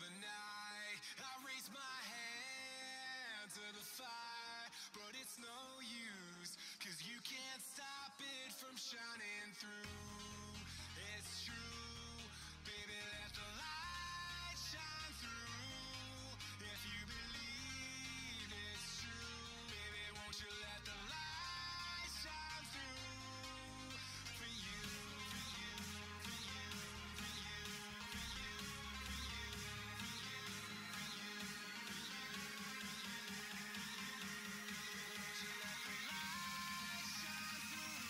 the night, I raise my hand to the fire, but it's no use, 'cause you can't stop it from shining through. It's true, baby, let the light shine through. If you believe it's true, baby, won't you let the light shine through for you, for you, for you, for you, for you, for you, for you, for you, for you. Won't you let the light shine through?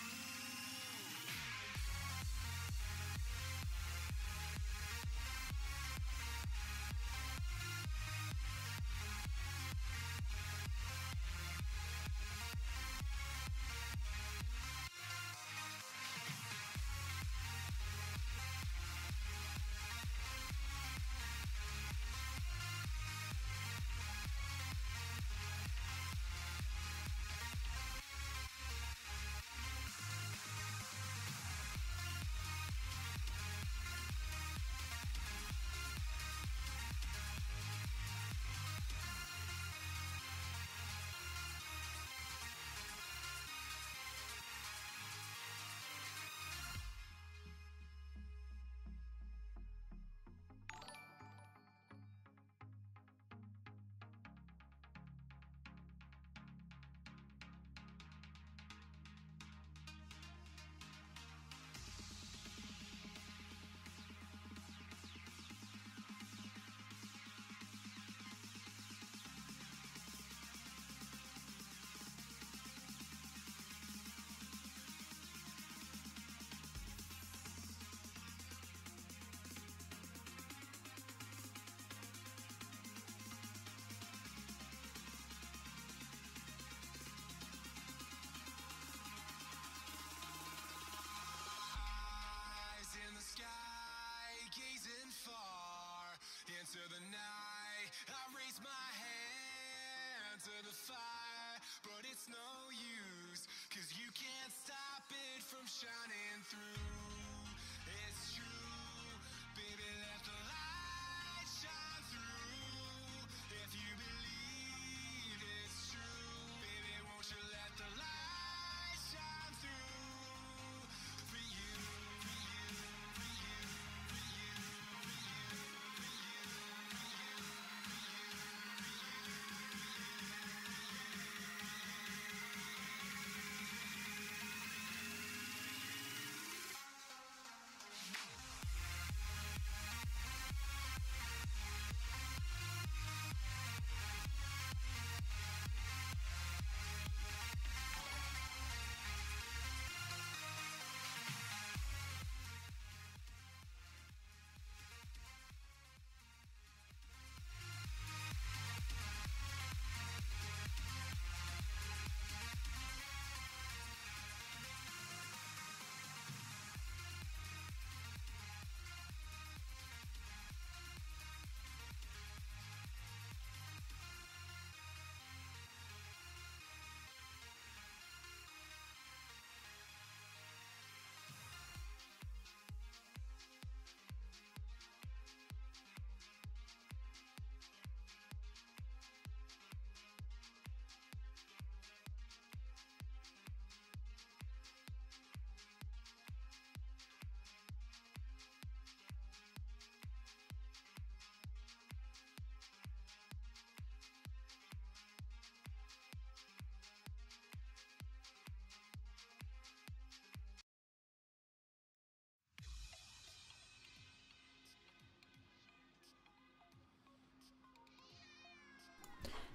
Eyes in the sky, gazing far into the night. I raise my hand to the fire, but it's no use, 'cause you can't stop it from shining through. It's true, baby, let the light shine through. If you believe it's true, baby, won't you let the light shine through for you, for you, for you, for you, for you, for you, for you, for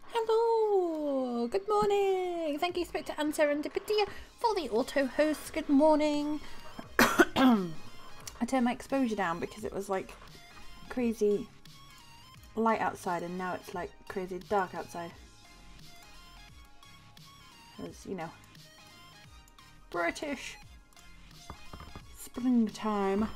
Hello, good morning. Thank you, Spectre and Serendipity, for the auto host. Good morning. I turned my exposure down because it was like crazy light outside, and now it's like crazy dark outside. Because, you know, British springtime.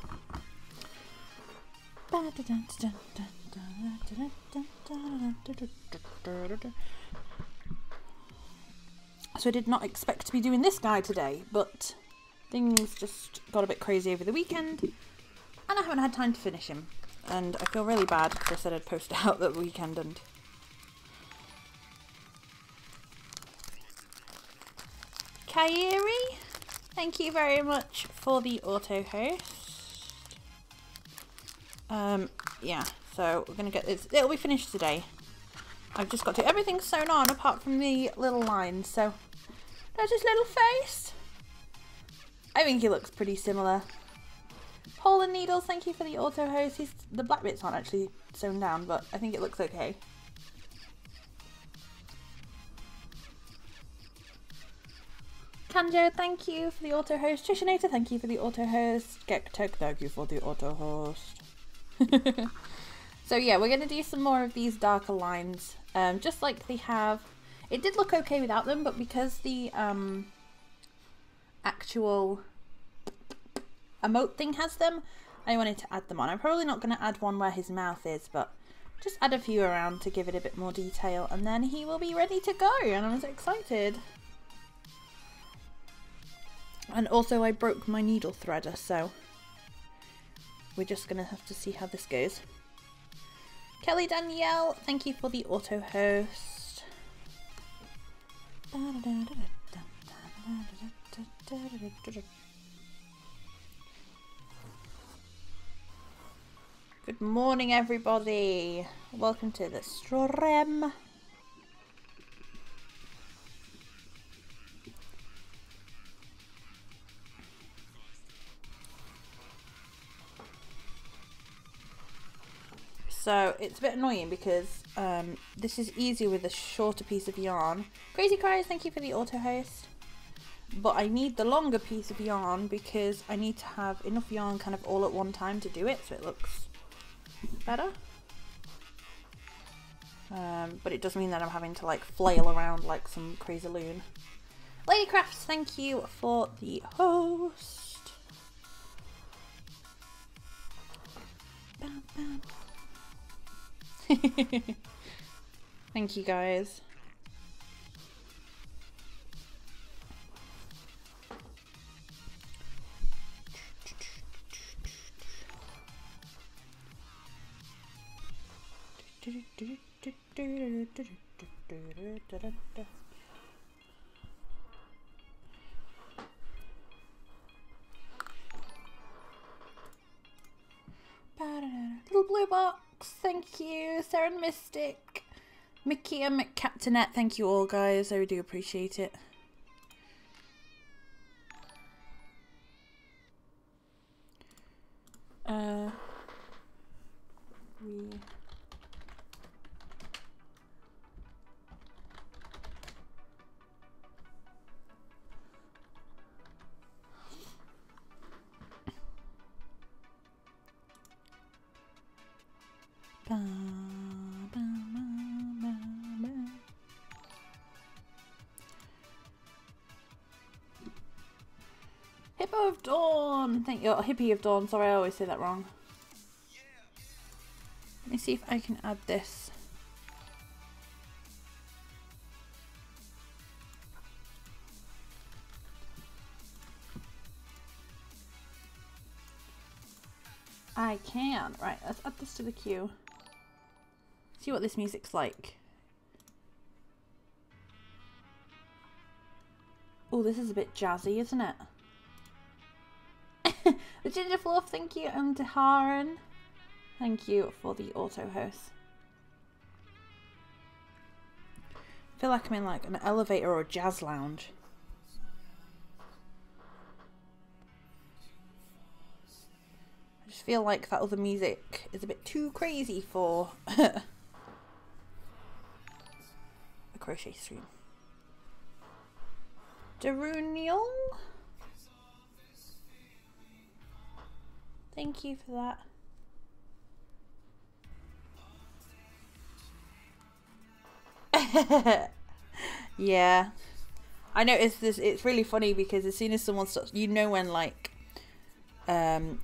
So I did not expect to be doing this guy today, but things just got a bit crazy over the weekend and I haven't had time to finish him. and I feel really bad because I said I'd post it out that weekend. And Kairi, thank you very much for the auto host. Yeah, so we're gonna get this. It'll be finished today. I've just got to everything's sewn on apart from the little lines. So there's his little face. I think he looks pretty similar. Paul and Needles, thank you for the auto host. The black bits aren't actually sewn down, but I think it looks okay. Kanjo, thank you for the auto host. Trishinator, thank you for the auto host. Gektok, thank you for the auto host. So yeah, we're going to do some more of these darker lines. Just like they have. It did look okay without them, but because the actual emote thing has them, I wanted to add them on. I'm probably not going to add one where his mouth is, but just add a few around to give it a bit more detail, and then he will be ready to go, and I'm so excited. And also I broke my needle threader, so we're just going to have to see how this goes. Kelly Danielle, thank you for the auto host. Good morning, everybody. Welcome to the stream. So it's a bit annoying because this is easier with a shorter piece of yarn. Crazy Cries, thank you for the auto host. But I need the longer piece of yarn because I need to have enough yarn kind of all at one time to do it so it looks better. But it does mean that I'm having to like flail around like some crazy loon. Ladycrafts, thank you for the host. Bam, bam. Thank you guys. Little blue box, thank you. Saren Mystic, Mickey and McCaptainette, thank you all guys, I do appreciate it. Hippo of Dawn, thank you. Hippie of Dawn, sorry I always say that wrong. Let me see if I can add this. I can. Right, let's add this to the queue. See what this music's like. Oh, this is a bit jazzy, isn't it? The Ginger Fluff, thank you, and Taharan, thank you for the auto host. I feel like I'm in like an elevator or a jazz lounge. I just feel like that other music is a bit too crazy for a crochet stream. Darunial, thank you for that. Yeah, I noticed this. It's really funny because as soon as someone starts, you know, when like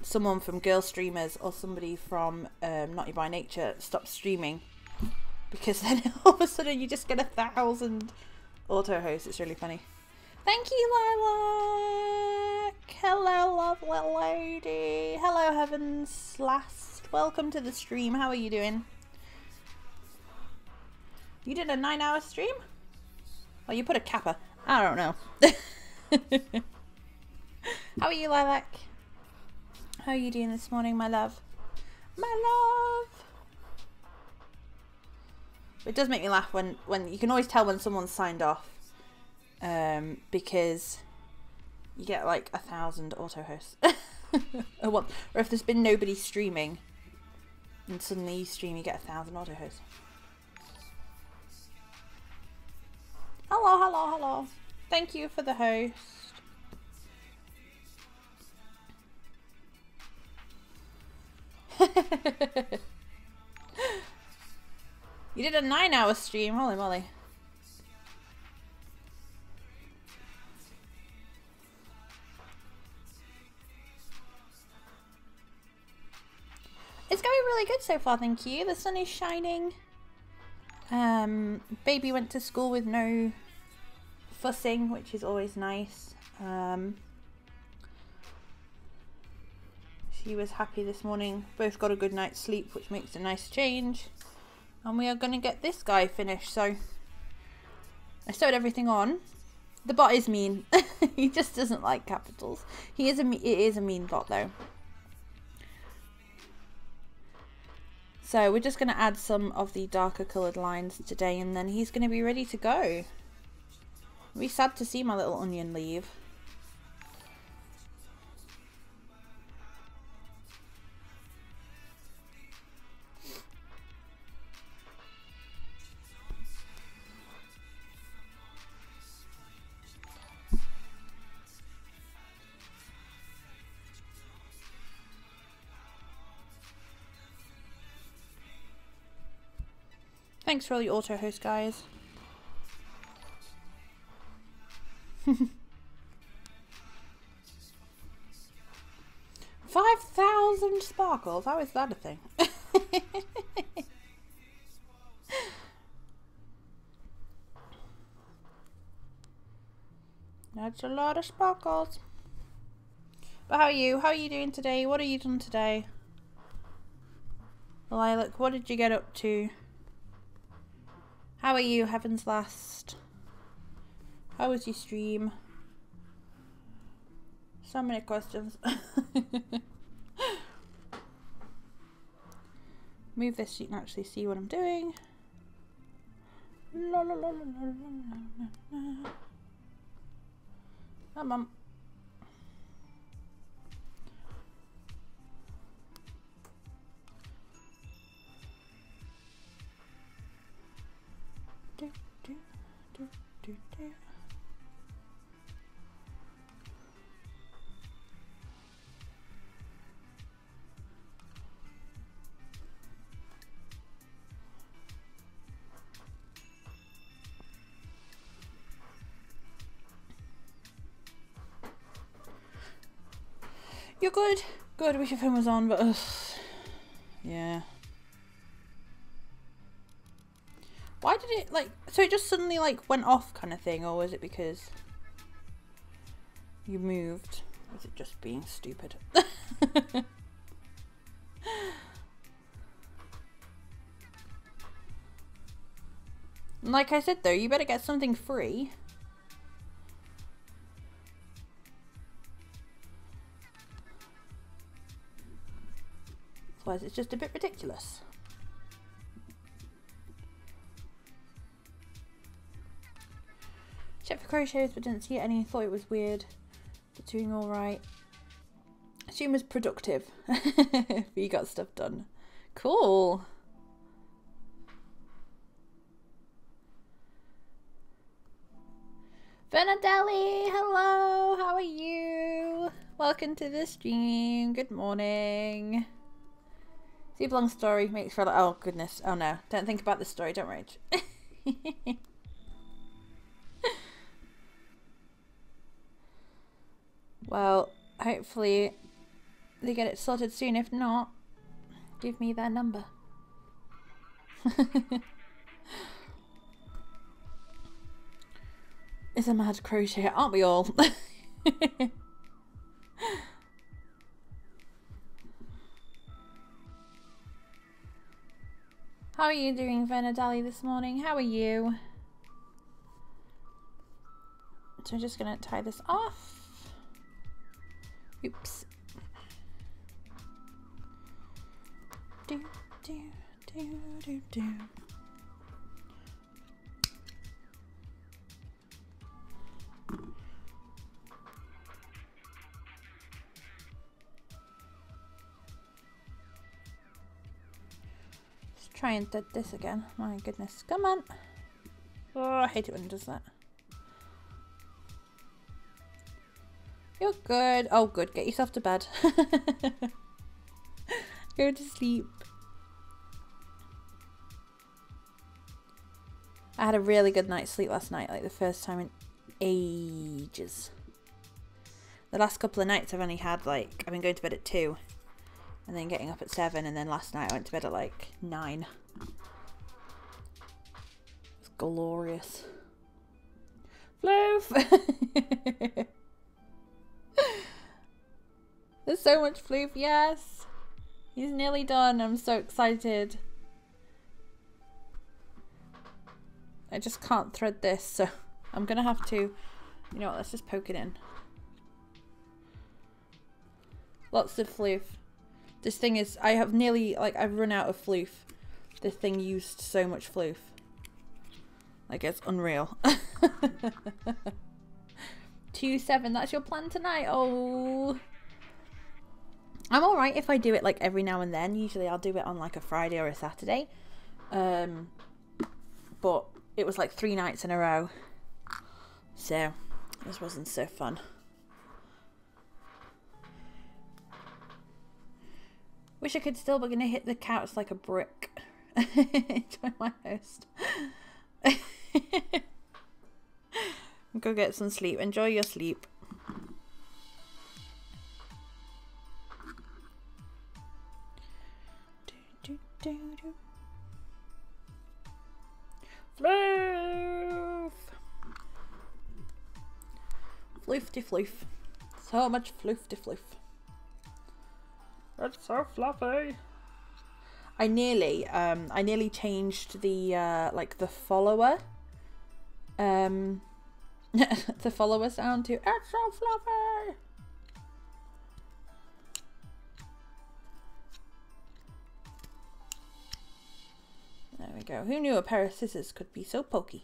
someone from Girl Streamers or somebody from Naughty by Nature stops streaming, because then all of a sudden you just get 1,000 auto hosts. It's really funny. Thank you, Lilac. Hello, lovely lady. Hello, Heaven's Last. welcome to the stream. How are you doing? You did a 9-hour stream? Oh, you put a kappa. I don't know. How are you, Lilac? How are you doing this morning, my love? My love! It does make me laugh when you can always tell when someone's signed off. Because you get like 1,000 auto hosts. Or if there's been nobody streaming and suddenly you stream, you get 1,000 auto hosts. Hello, hello, hello. Thank you for the host. You did a 9-hour stream, holy moly. It's going really good so far, thank you. The sun is shining. Baby went to school with no fussing, which is always nice. She was happy this morning. Both got a good night's sleep, which makes a nice change. And we are going to get this guy finished. So I sewed everything on. The bot is mean. He just doesn't like capitals. It is a mean bot though. So we're just going to add some of the darker coloured lines today, and then he's going to be ready to go. It'll be sad to see my little onion leave. Thanks for all the auto host, guys. 5,000 sparkles. How is that a thing? That's a lot of sparkles. But how are you? How are you doing today? What have you done today? Lilac, what did you get up to? How are you, Heaven's Last? How was your stream? So many questions. Move this so you can actually see what I'm doing. La, la, la, la, la, la, la. Come on. Do, do, do, do, do. You're good. Good. I wish your phone was on, but yeah. Why did it like? So it just suddenly like went off, kind of thing, or was it because you moved? Was it just being stupid? Like I said, though, you better get something free. Otherwise, it's just a bit ridiculous. Checked for crochets, but didn't see any. Thought it was weird. But doing all right. Assume was productive. You got stuff done. Cool. Benadelli, hello. How are you? Welcome to the stream. Good morning. Super long story makes for like, oh goodness. Oh no. Don't think about this story. Don't rage. Well, hopefully they get it sorted soon. If not, give me their number. It's a mad crochet, aren't we all? How are you doing, Venadali, this morning? How are you? So I'm just going to tie this off. Oops. Do, do, do, do, do. Let's try and thread this again. My goodness. Come on. Oh, I hate it when it does that. You're good. Oh, good. Get yourself to bed. Go to sleep. I had a really good night's sleep last night, like the first time in ages. The last couple of nights I've only had like, I've been going to bed at 2 and then getting up at 7, and then last night I went to bed at like 9. It was glorious. Floof! There's so much floof, yes! He's nearly done, I'm so excited. I just can't thread this, so I'm gonna have to, you know what, let's just poke it in. Lots of floof. This thing is, I have nearly, like, I've run out of floof. This thing used so much floof. Like, it's unreal. 2-7, that's your plan tonight? Oh. I'm alright if I do it, like, every now and then. Usually I'll do it on, like, a Friday or a Saturday. But it was, like, 3 nights in a row. So, this wasn't so fun. Wish I could still, but gonna hit the couch like a brick. Enjoy my host. Go get some sleep. Enjoy your sleep. Floof! Floofty floof. So much floofty floof. It's so fluffy. I nearly changed the like the follower the follower sound to "It's so fluffy." There we go. Who knew a pair of scissors could be so pokey?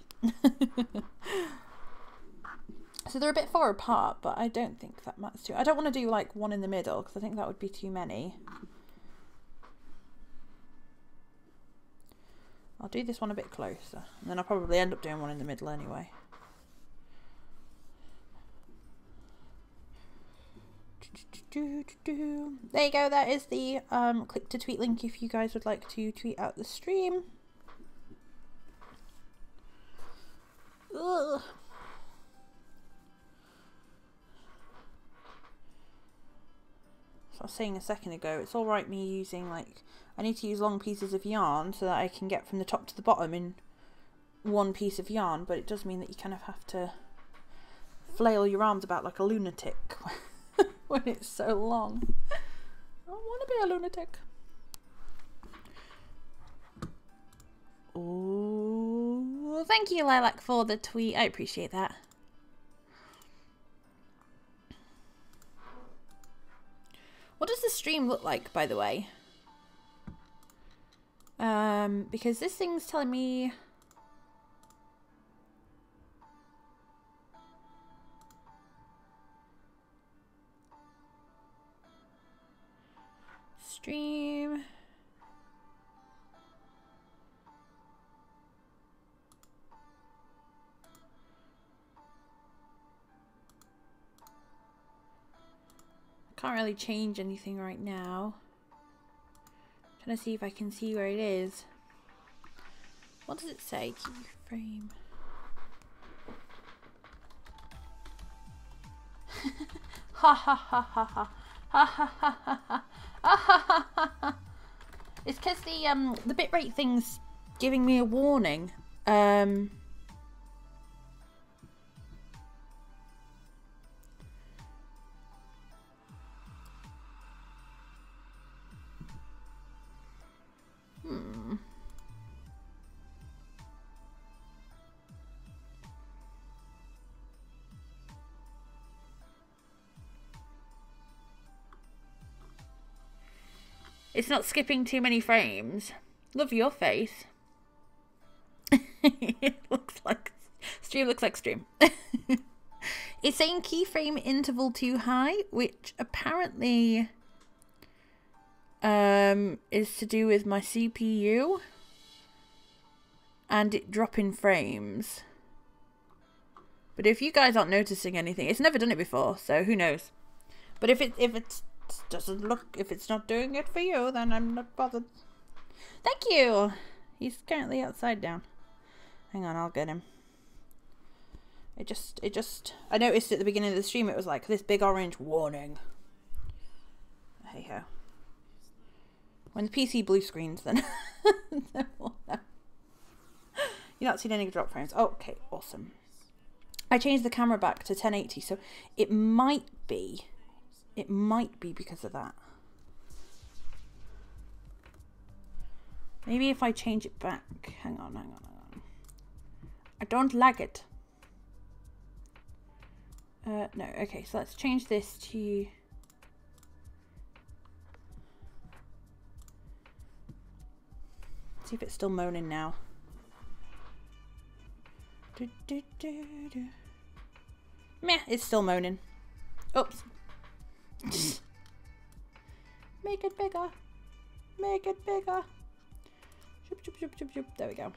So they're a bit far apart, but I don't think that matters too. I don't want to do like one in the middle because I think that would be too many. I'll do this one a bit closer, and then I'll probably end up doing one in the middle anyway. There you go, that is the click to tweet link if you guys would like to tweet out the stream. Ugh. So I was saying a second ago, it's alright me using, like, I need to use long pieces of yarn so that I can get from the top to the bottom in one piece of yarn, but it does mean that you kind of have to flail your arms about like a lunatic when it's so long. I don't want to be a lunatic. Oh, thank you, Lilac, for the tweet. I appreciate that. What does the stream look like, by the way? Because this thing's telling me stream. Can't really change anything right now. Trying to see if I can see where it is. What does it say? Keyframe. Ha ha ha ha ha ha ha ha ha ha ha. It's because the bitrate thing's giving me a warning. It's not skipping too many frames. Love your face. It looks like stream looks like stream. It's saying keyframe interval too high, which apparently is to do with my CPU and it dropping frames. But if you guys aren't noticing anything, it's never done it before, so who knows. But if it's not doing it for you, then I'm not bothered. Thank you. He's currently outside down. Hang on, I'll get him. It just I noticed at the beginning of the stream it was like this big orange warning. Hey ho. When the PC blue screens, then you're not seeing any drop frames. Oh, okay, awesome. I changed the camera back to 1080, so it might be because of that. Maybe if I change it back. Hang on. I don't like it. No, okay, so let's change this to... See if it's still moaning now. Meh, it's still moaning. Oops. Make it bigger. Make it bigger. There we go.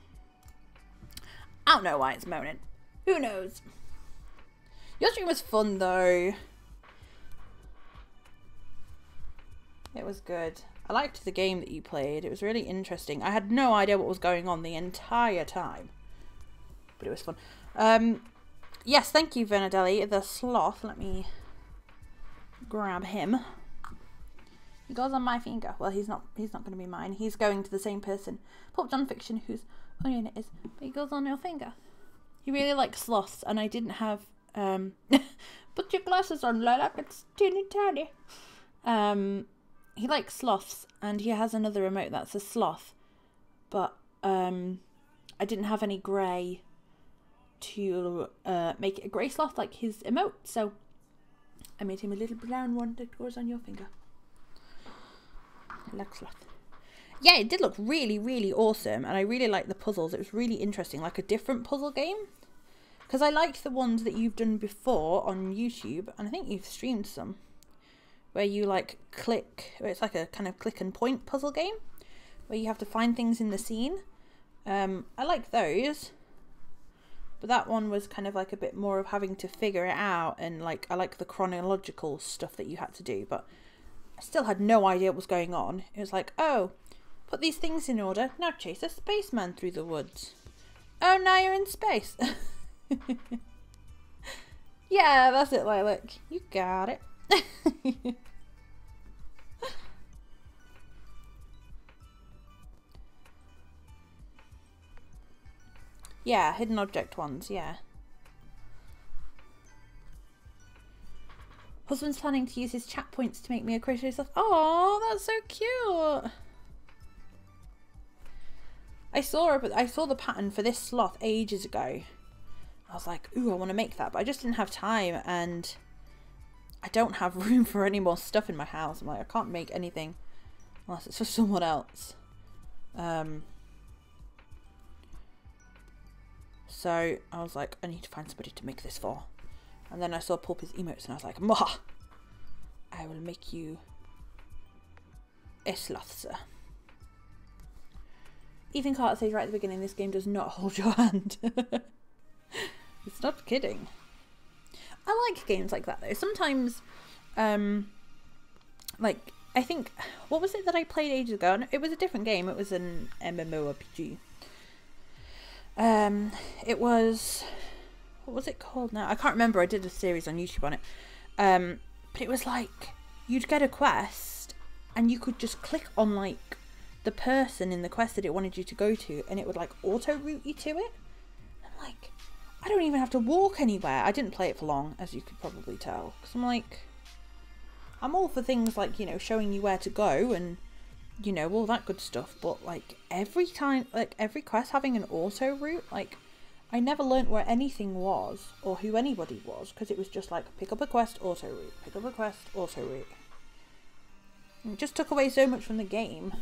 I don't know why it's moaning. Who knows? Your stream was fun though. It was good. I liked the game that you played. It was really interesting. I had no idea what was going on the entire time. But it was fun. Yes, thank you, Venadelli. The sloth. Let me grab him. He goes on my finger. Well, he's not going to be mine. He's going to the same person. Pop John Fiction, whose onion it is. But he goes on your finger. He really likes sloths, and I didn't have... Put your glasses on, Lilac. It's teeny tiny. He likes sloths, and he has another remote that's a sloth. But I didn't have any grey to make it a grey sloth like his emote, so I made him a little brown one that goes on your finger. I like sloth. Yeah, it did look really, really awesome, and I really liked the puzzles. It was really interesting, like a different puzzle game. Because I liked the ones that you've done before on YouTube, and I think you've streamed some, where you like click, or it's like a kind of click and point puzzle game, where you have to find things in the scene. I like those, but that one was kind of like a bit more of having to figure it out, and like I like the chronological stuff that you had to do, but I still had no idea what was going on. It was like, oh, put these things in order, now chase a spaceman through the woods. Oh, now you're in space. Yeah, that's it, Lilac. You got it. Yeah, hidden object ones, yeah. Husband's planning to use his chat points to make me a crochet stuff. Oh, that's so cute. I saw the pattern for this sloth ages ago. I was like, ooh, I want to make that, but I just didn't have time, and I don't have room for any more stuff in my house. I'm like, I can't make anything unless it's for someone else. So I was like, I need to find somebody to make this for. And then I saw Pulpy's emotes, and I was like, Mwah! I will make you a sloth, sir. Ethan Carter says right at the beginning, this game does not hold your hand. It's not kidding. I like games like that though. Sometimes, like, I think, what was it that I played ages ago? It was a different game. It was an MMORPG. It was, what was it called now? I can't remember. I did a series on YouTube on it. But it was like, you'd get a quest and you could just click on like the person in the quest that it wanted you to go to, and it would like auto route you to it. I'm like, I don't even have to walk anywhere. I didn't play it for long, as you could probably tell, because I'm like, I'm all for things like, you know, showing you where to go and, you know, all that good stuff, but like every time, like every quest having an auto route, like I never learnt where anything was or who anybody was, because it was just like pick up a quest, auto route, pick up a quest, auto route. It just took away so much from the game.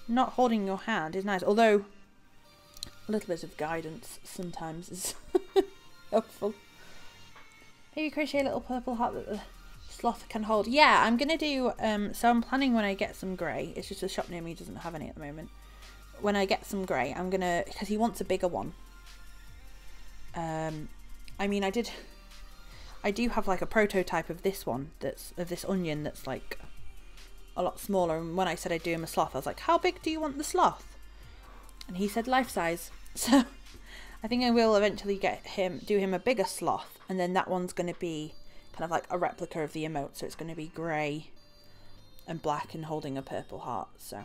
Not holding your hand is nice, although a little bit of guidance sometimes is helpful. Maybe crochet a little purple heart that the sloth can hold. Yeah, I'm gonna do, so I'm planning when I get some grey, it's just a shop near me doesn't have any at the moment. When I get some grey, I'm gonna, because he wants a bigger one. I mean, I do have like a prototype of this one, of this onion that's like a lot smaller, and when I said I'd do him a sloth, I was like, how big do you want the sloth? And he said life size. So I think I will eventually do him a bigger sloth, and then that one's going to be kind of like a replica of the emote, so it's going to be grey and black and holding a purple heart. So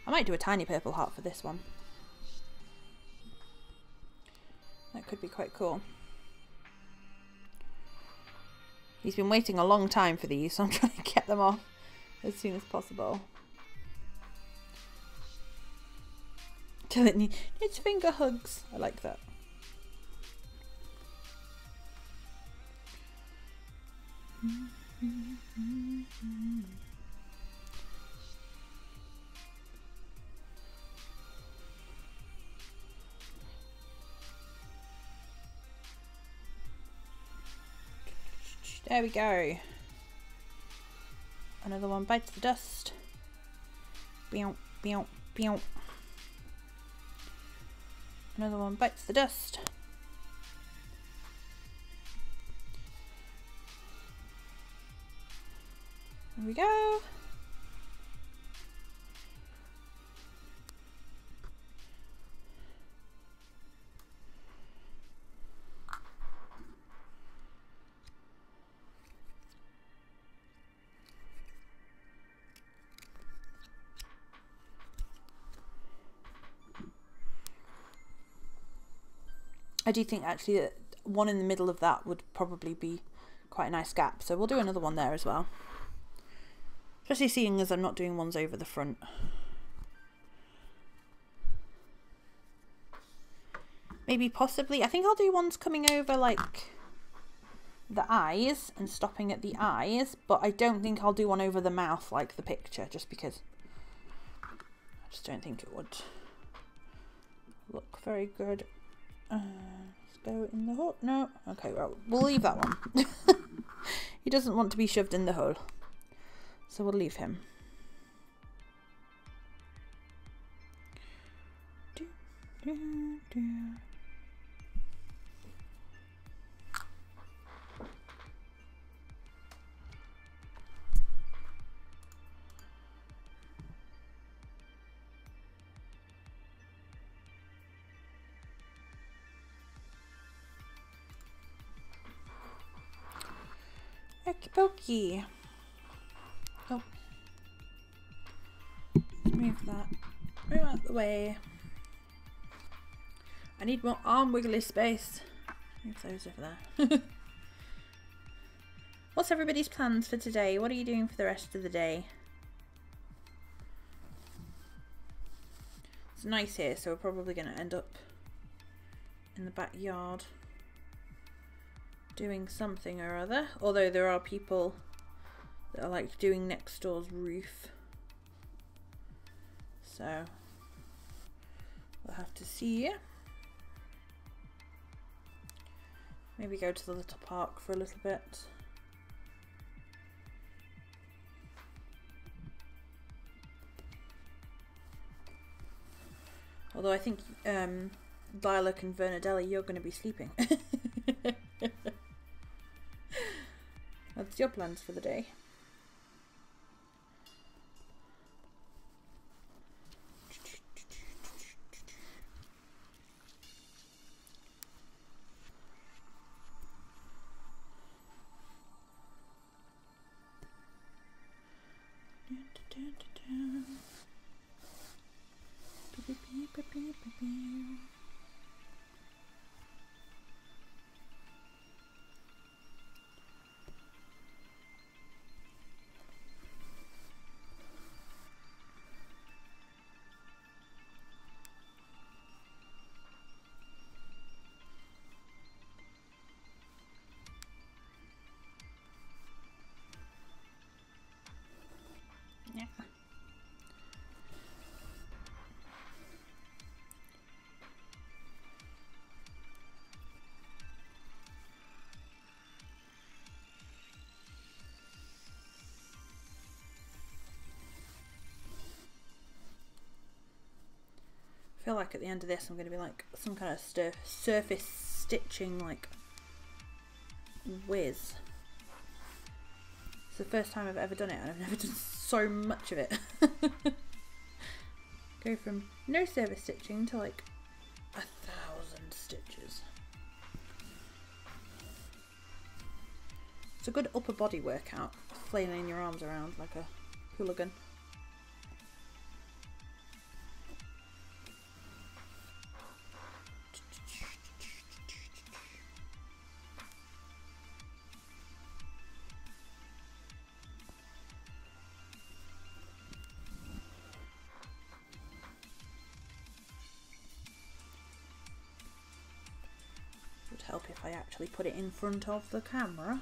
I might do a tiny purple heart for this one. That could be quite cool. He's been waiting a long time for these, so I'm trying to get them off as soon as possible. Till it needs finger hugs. I like that. There we go. Another one bites the dust. Beow, beow, beow. Another one bites the dust. There we go. I do think actually that one in the middle of that would probably be quite a nice gap, so we'll do another one there as well. Especially seeing as I'm not doing ones over the front. Maybe possibly, I think I'll do ones coming over like the eyes and stopping at the eyes, but I don't think I'll do one over the mouth like the picture, just because I just don't think it would look very good. Let's go in the hole. No. Okay, well, we'll leave that one. He doesn't want to be shoved in the hole, so we'll leave him. Okie pokey. Oh. Move that. Move out the way. I need more arm wiggly space. Move those over there. What's everybody's plans for today? What are you doing for the rest of the day? It's nice here, so we're probably going to end up in the backyard doing something or other, although there are people that are like doing next door's roof, so we'll have to see. Maybe go to the little park for a little bit. Although I think Lilac and Vernadelli, you're going to be sleeping. What's your plans for the day? like at the end of this I'm going to be like some kind of surface stitching like whiz. It's the first time I've ever done it and I've never done so much of it. Go from no surface stitching to like 1,000 stitches. It's a good upper body workout, flailing your arms around like a hooligan. Would help if I actually put it in front of the camera.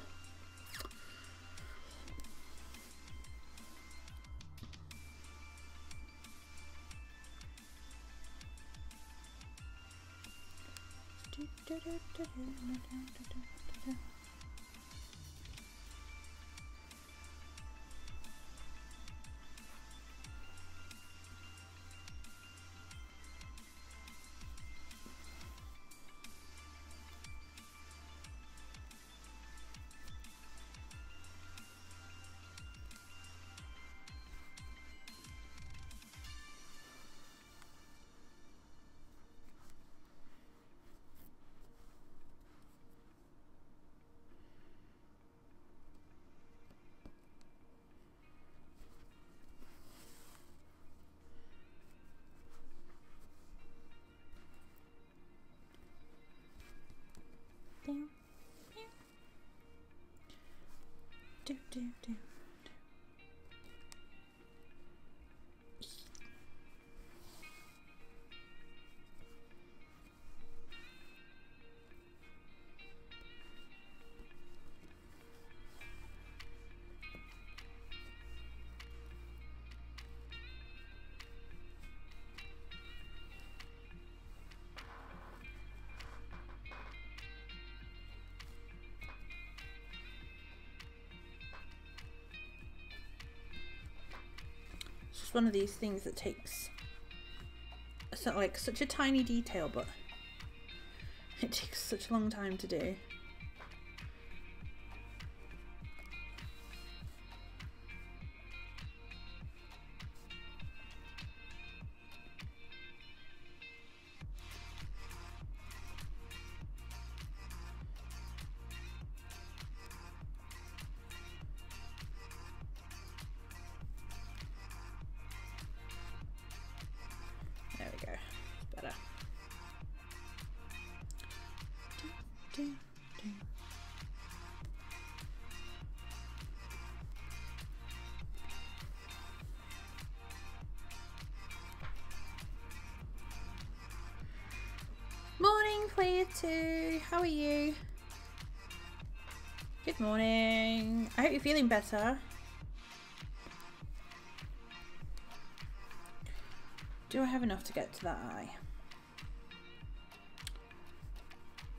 Do. It's just one of these things that takes like such a tiny detail, but it takes such a long time to do. There we go. It's better. Morning, Player 2. How are you? Good morning. I hope you're feeling better. Do I have enough to get to that eye?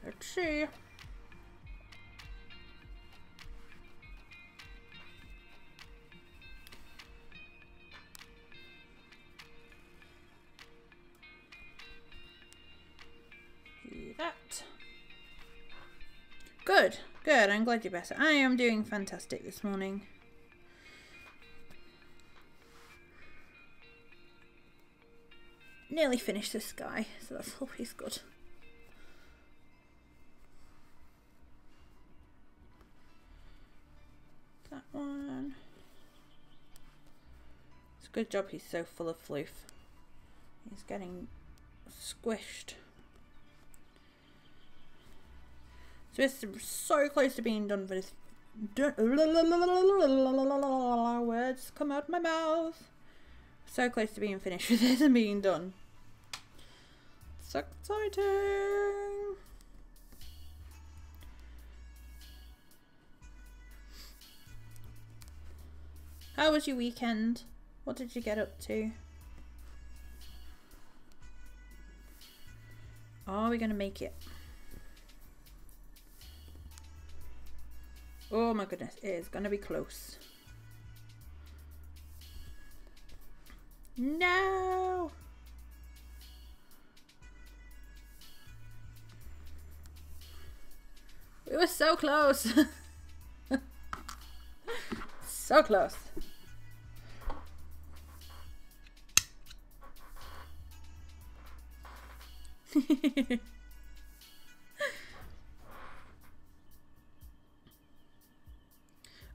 Let's see. Do that. Good, good. I'm glad you're better. I am doing fantastic this morning. Nearly finished the sky, so that's always good. That one. It's a good job he's so full of floof. He's getting squished. So it's so close to being done, but it's words come out my mouth. So close to being finished with this and being done. So exciting! How was your weekend? What did you get up to? Are we gonna make it? Oh my goodness, it is gonna be close. No! We were so close. So close.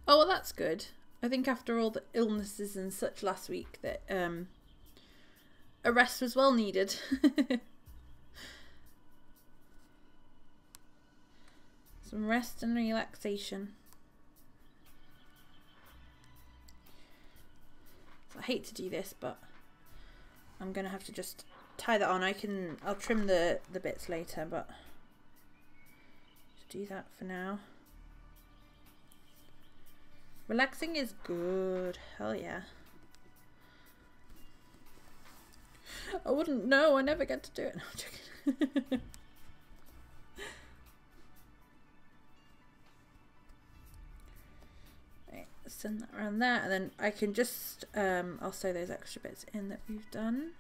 Oh, well, that's good. I think after all the illnesses and such last week that a rest was well needed. Some rest and relaxation. So I hate to do this, but I'm gonna have to just tie that on. I'll trim the bits later, but just do that for now. Relaxing is good. Hell yeah. I wouldn't know. I never get to do it. No, I'm joking. Right, send that around there, and then I can just I'll sew those extra bits in that we've done.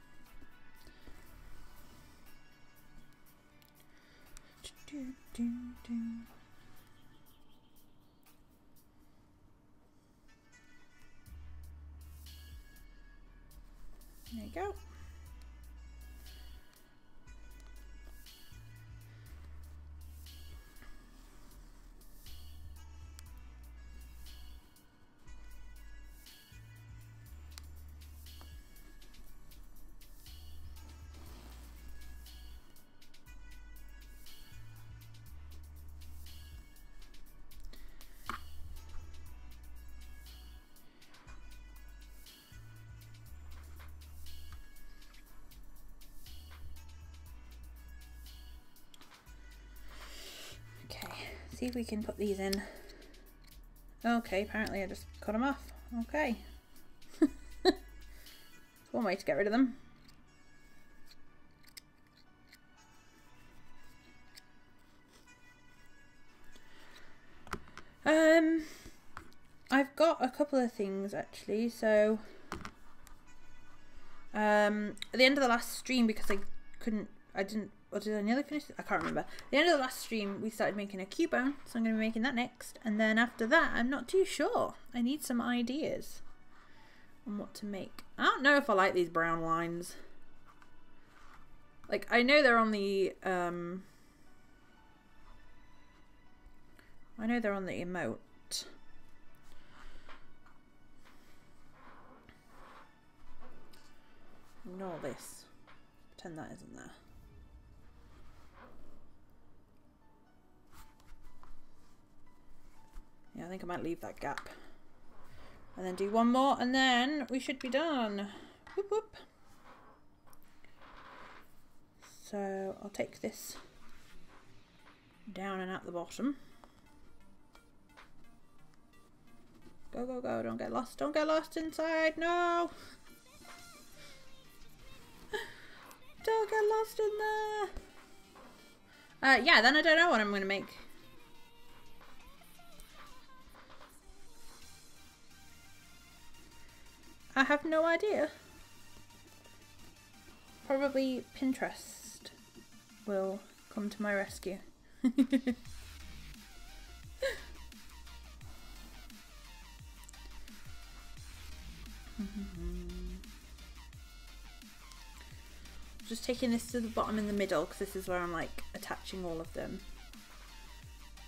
There you go. See if we can put these in. Okay, apparently I just cut them off. Okay. That's one way to get rid of them. I've got a couple of things actually. So at the end of the last stream, because or did I nearly finish it? I can't remember. At the end of the last stream, we started making a Cubone, so I'm going to be making that next. And then after that, I'm not too sure. I need some ideas on what to make. I don't know if I like these brown lines. Like, I know they're on the emote. Ignore this. Pretend that isn't there. Yeah, I think I might leave that gap. And then do one more, and then we should be done. Whoop whoop. So I'll take this down and at the bottom. Go, go, go. Don't get lost. Don't get lost inside. No. Don't get lost in there. Yeah, then I don't know what I'm going to make. I have no idea. Probably Pinterest will come to my rescue. Just taking this to the bottom in the middle, because this is where I'm like attaching all of them.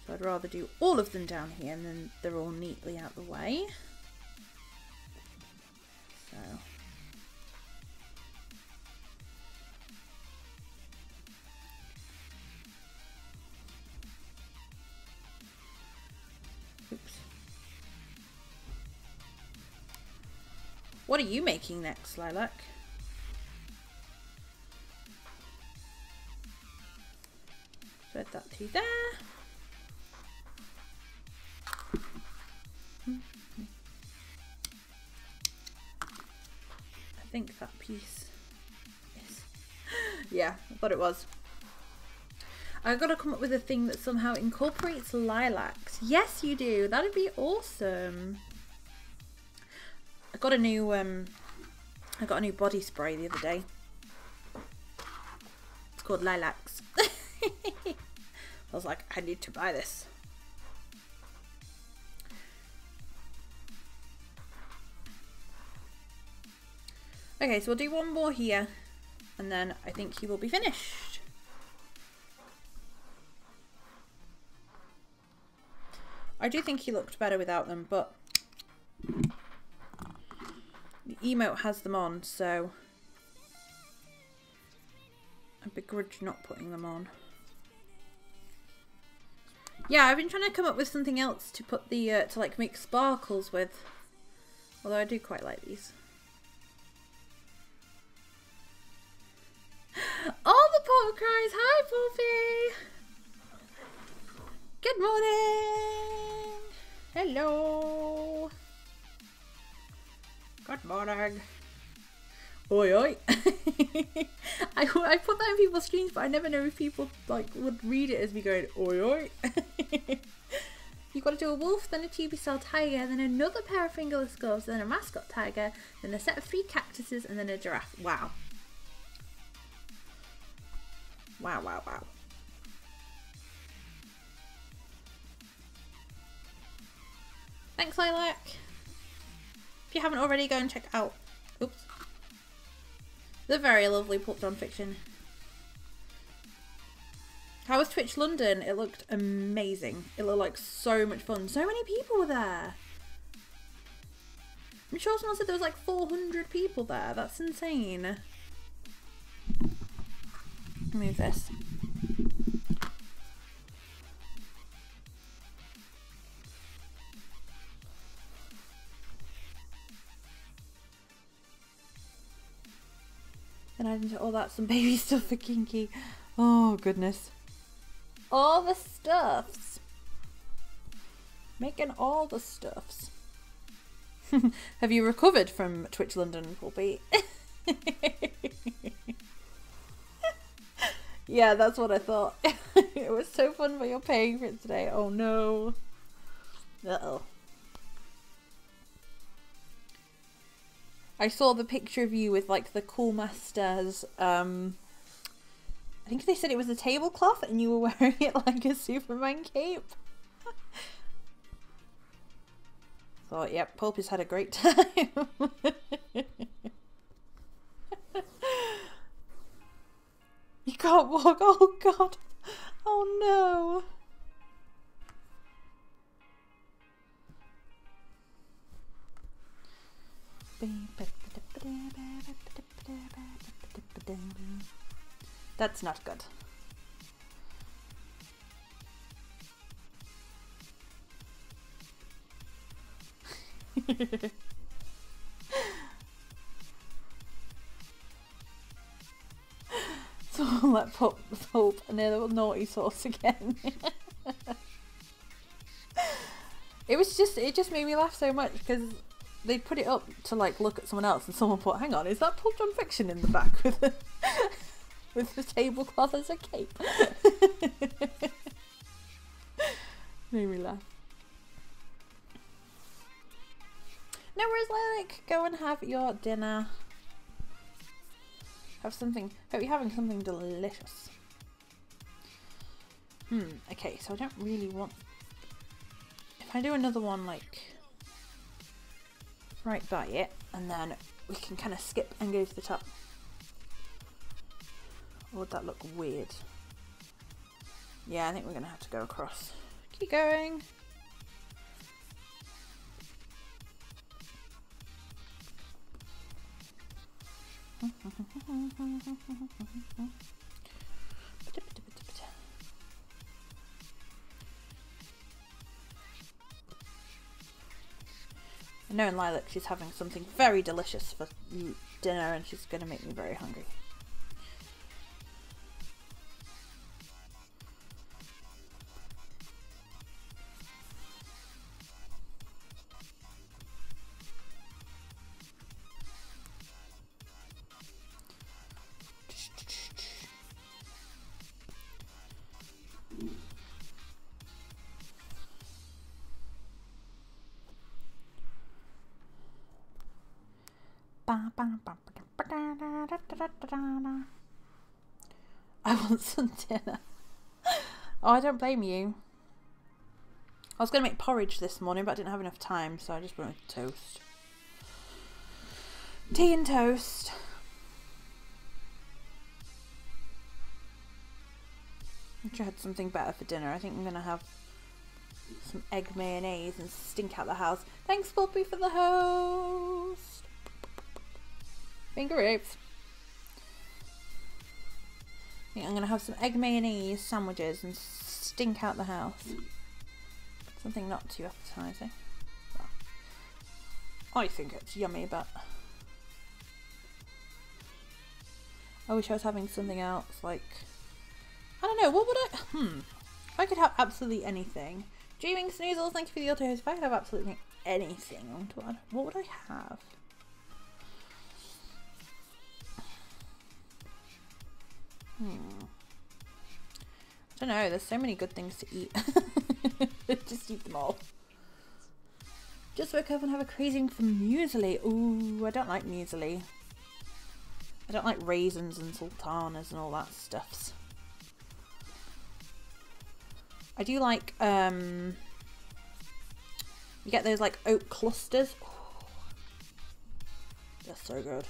So I'd rather do all of them down here, and then they're all neatly out the way. So. Oops. What are you making next, Lilac? Thread that through there. I think that piece is... yeah, I thought it was. I've got to come up with a thing that somehow incorporates lilacs. Yes, you do. That'd be awesome. I got a new body spray the other day. It's called Lilacs. I was like, I need to buy this. Okay, so we'll do one more here, and then I think he will be finished. I do think he looked better without them, but the emote has them on, so I begrudge not putting them on. Yeah, I've been trying to come up with something else to put the, to like make sparkles with. Although I do quite like these. All the Pop cries! Hi, Poppy! Good morning! Hello! Good morning! Oi oi! I put that in people's screens, but I never know if people like would read it as me going oi oi. You've got to do a wolf, then a tubicell tiger, then another pair of fingerless gloves, then a mascot tiger, then a set of 3 cactuses, and then a giraffe. Wow. Wow, wow, wow. Thanks, Lilac. If you haven't already, go and check out, oops, the very lovely Pulp John Fiction. How was Twitch London? It looked amazing. It looked like so much fun. So many people were there. I'm sure someone said there was like 400 people there. That's insane. Move this. And I didn't. Oh, that's some baby stuff for Kinky. Oh goodness. All the stuffs. Making all the stuffs. Have you recovered from Twitch London, Pulpy? Yeah, that's what I thought. It was so fun, but you're paying for it today. Oh no. Uh-oh. I saw the picture of you with like the Cool Masters, I think they said it was a tablecloth and you were wearing it like a Superman cape. Thought, yep, Pulp has had a great time. You can't walk, oh god. Oh no. That's not good. So let Pulp near the naughty sauce again. It just made me laugh so much because they put it up to like look at someone else and someone put, hang on, is that Pulp John Fiction in the back with the with the tablecloth as a cape? Made me laugh. No worries, Lilac. Go and have your dinner. Have something. Hope you're having something delicious. Okay, so I don't really want. If I do another one like right by it, and then we can kind of skip and go to the top. Or would that look weird? Yeah, I think we're gonna have to go across. Keep going. I know in Lilac she's having something very delicious for dinner and she's going to make me very hungry. I want some dinner. Oh, I don't blame you. I was going to make porridge this morning, but I didn't have enough time, so I just went with toast. tea and toast. I wish I had something better for dinner. I think I'm going to have some egg mayonnaise and stink out the house. Thanks, Poppy, for the host. Finger rapes. I think I'm going to have some egg mayonnaise sandwiches and stink out the house. Something not too appetizing. Well, I think it's yummy, but I wish I was having something else, like, I don't know, what would I, if I could have absolutely anything. Dreaming Snoozles, thank you for the auto host. If I could have absolutely anything, what would I have? I don't know, there's so many good things to eat. Just eat them all. Just woke up and have a craving for muesli. Ooh, I don't like muesli. I don't like raisins and sultanas and all that stuffs. I do like, you get those like oat clusters. Ooh, they're so good.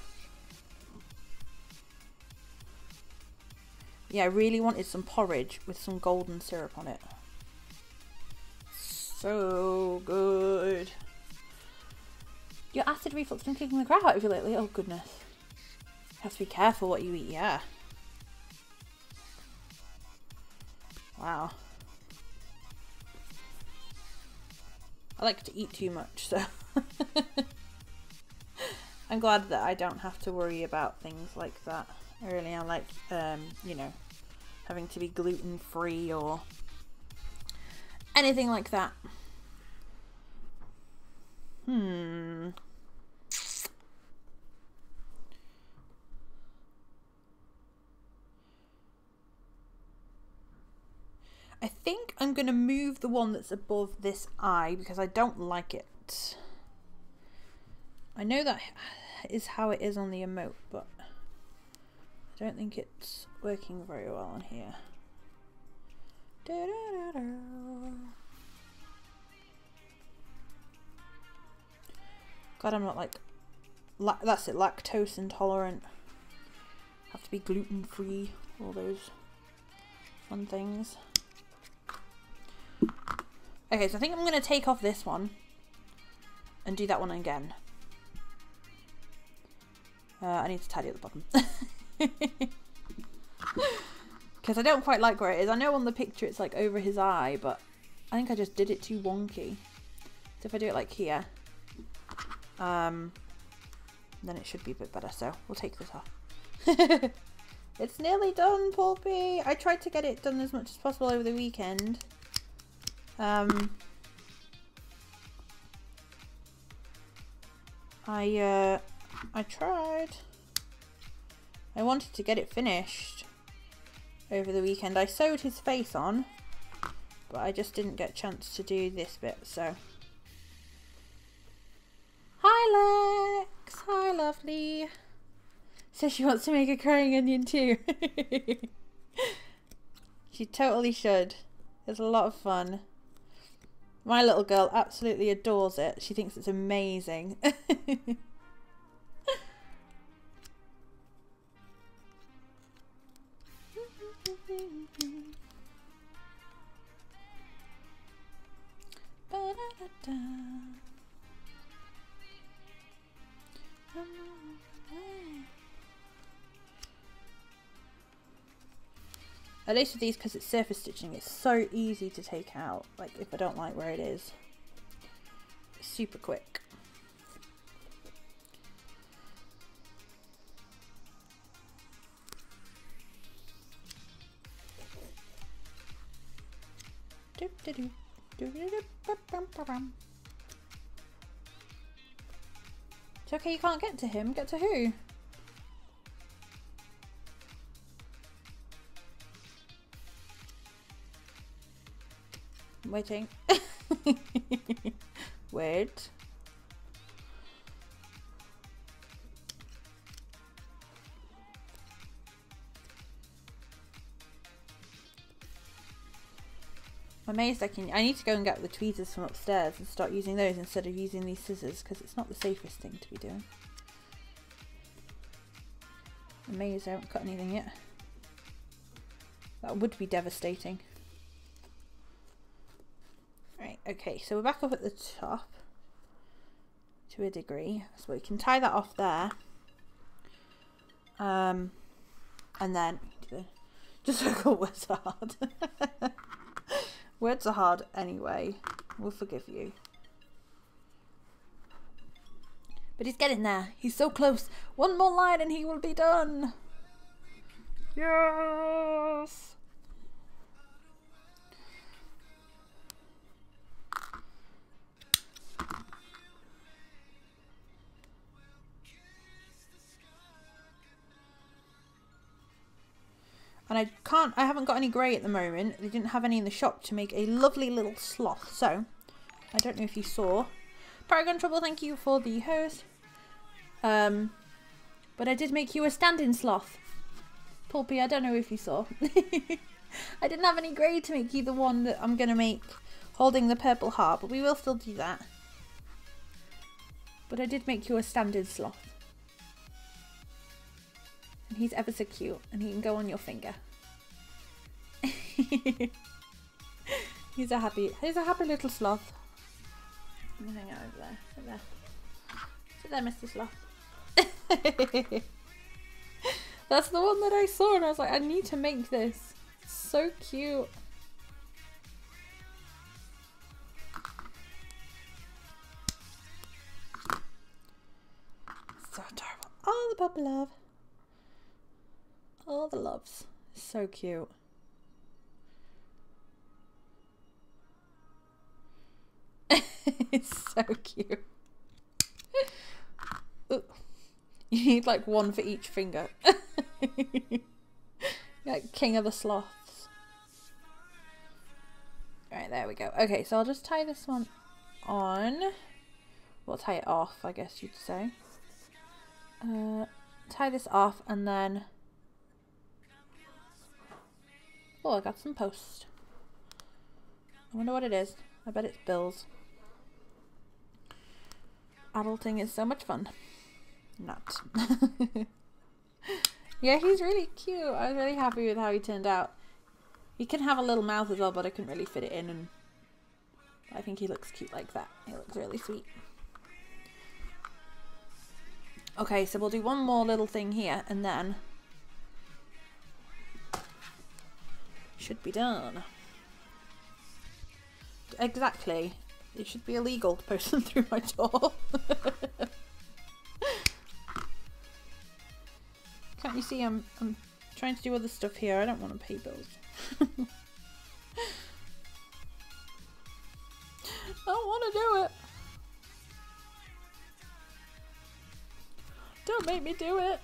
Yeah, I really wanted some porridge with some golden syrup on it. So good. Your acid reflux been kicking the crap out of you lately? Oh goodness. You have to be careful what you eat, yeah. Wow. I like to eat too much, so I'm glad that I don't have to worry about things like that early on, like, you know, having to be gluten-free or anything like that. I think I'm going to move the one that's above this eye because I don't like it. I know that is how it is on the emote, but I don't think it's working very well on here. God, I'm not like, that's it, lactose intolerant. Have to be gluten free, all those fun things. Okay, so I think I'm going to take off this one and do that one again. I need to tidy up the bottom. Because I don't quite like where it is. I know on the picture it's like over his eye, but I think I just did it too wonky. So if I do it like here, then it should be a bit better. So we'll take this off. It's nearly done, Poppy. I tried to get it done as much as possible over the weekend. I tried. I wanted to get it finished over the weekend. I sewed his face on, but I just didn't get a chance to do this bit, so. Hi Lex! Hi lovely! So she wants to make a crying onion too. She totally should. It's a lot of fun. My little girl absolutely adores it. She thinks it's amazing. At least with these, because it's surface stitching, it's so easy to take out. Like, if I don't like where it is. It's super quick. It's okay, you can't get to him. Get to who? I'm waiting. Wait. I'm amazed I need to go and get the tweezers from upstairs and start using those instead of using these scissors, because it's not the safest thing to be doing. Amazed I haven't cut anything yet. That would be devastating. Right, okay, so we're back up at the top to a degree. So we can tie that off there. And then just look, words are hard. Words are hard anyway. We'll forgive you. But he's getting there. He's so close. One more line and he will be done. Yes. And I haven't got any grey at the moment. They didn't have any in the shop to make a lovely little sloth. So, I don't know if you saw. Paragon Trouble, thank you for the host. But I did make you a standing sloth. Pulpy, I don't know if you saw. I didn't have any grey to make you the one that I'm going to make holding the purple heart. But we will still do that. But I did make you a standing sloth. And he's ever so cute, and he can go on your finger. He's a happy little sloth. I'm gonna hang out over there. Sit there. Sit there, Mr. Sloth. That's the one that I saw, and I was like, I need to make this. It's so cute. So adorable. Oh, the puppy love. All the loves. So cute. It's so cute. Ooh. You need like one for each finger. Like king of the sloths. Right, there we go. Okay, so I'll just tie this one on. We'll tie it off, I guess you'd say. Tie this off and then... Oh, I got some post. I wonder what it is. I bet it's bills. Adulting is so much fun. Not. Yeah, he's really cute. I was really happy with how he turned out. He can have a little mouth as well, but I couldn't really fit it in, and I think he looks cute like that. He looks really sweet. Okay, so we'll do one more little thing here, and then should be done. Exactly. It should be illegal to post them through my door. Can't you see I'm trying to do other stuff here. I don't want to pay bills. I don't want to do it. Don't make me do it.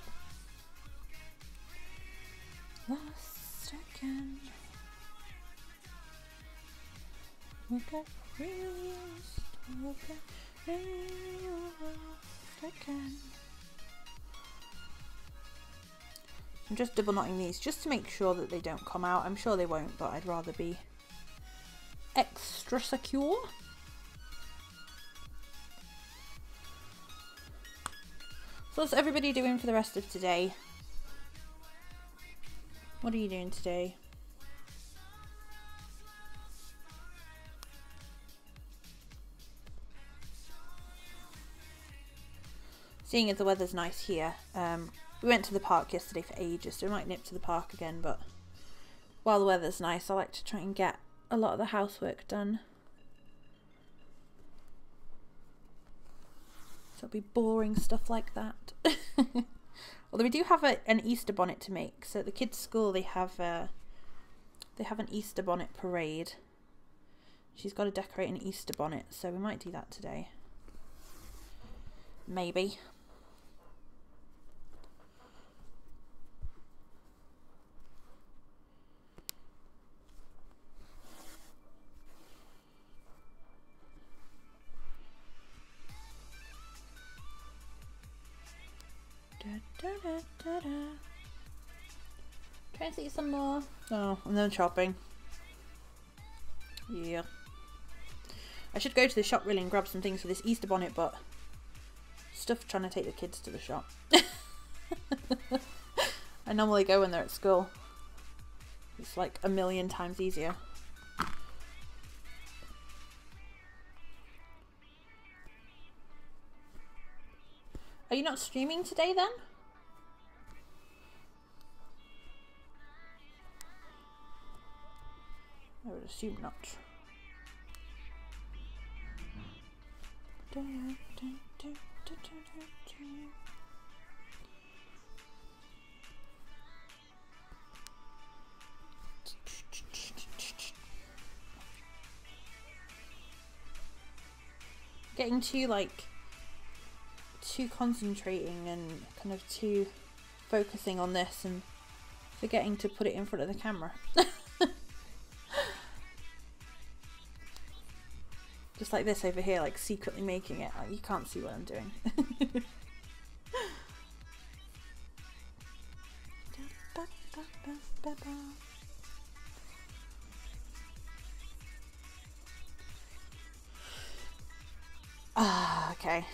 Last second. Okay, really okay, second. I'm just double knotting these just to make sure that they don't come out. I'm sure they won't, but I'd rather be extra secure. So what's everybody doing for the rest of today? What are you doing today? Seeing as the weather's nice here, we went to the park yesterday for ages, so we might nip to the park again, but while the weather's nice, I like to try and get a lot of the housework done. So it'll be boring stuff like that. Although we do have an Easter bonnet to make, so at the kids' school they have an Easter bonnet parade. She's got to decorate an Easter bonnet, so we might do that today. Maybe. Try and see some more. Oh, and then shopping. Yeah. I should go to the shop really and grab some things for this Easter bonnet, but stuff trying to take the kids to the shop. I normally go when they're at school. It's like a million times easier. Are you not streaming today then? I would assume not. Getting too concentrating and kind of too focusing on this and forgetting to put it in front of the camera. Just like this over here, like secretly making it. You can't see what I'm doing. Ah, okay.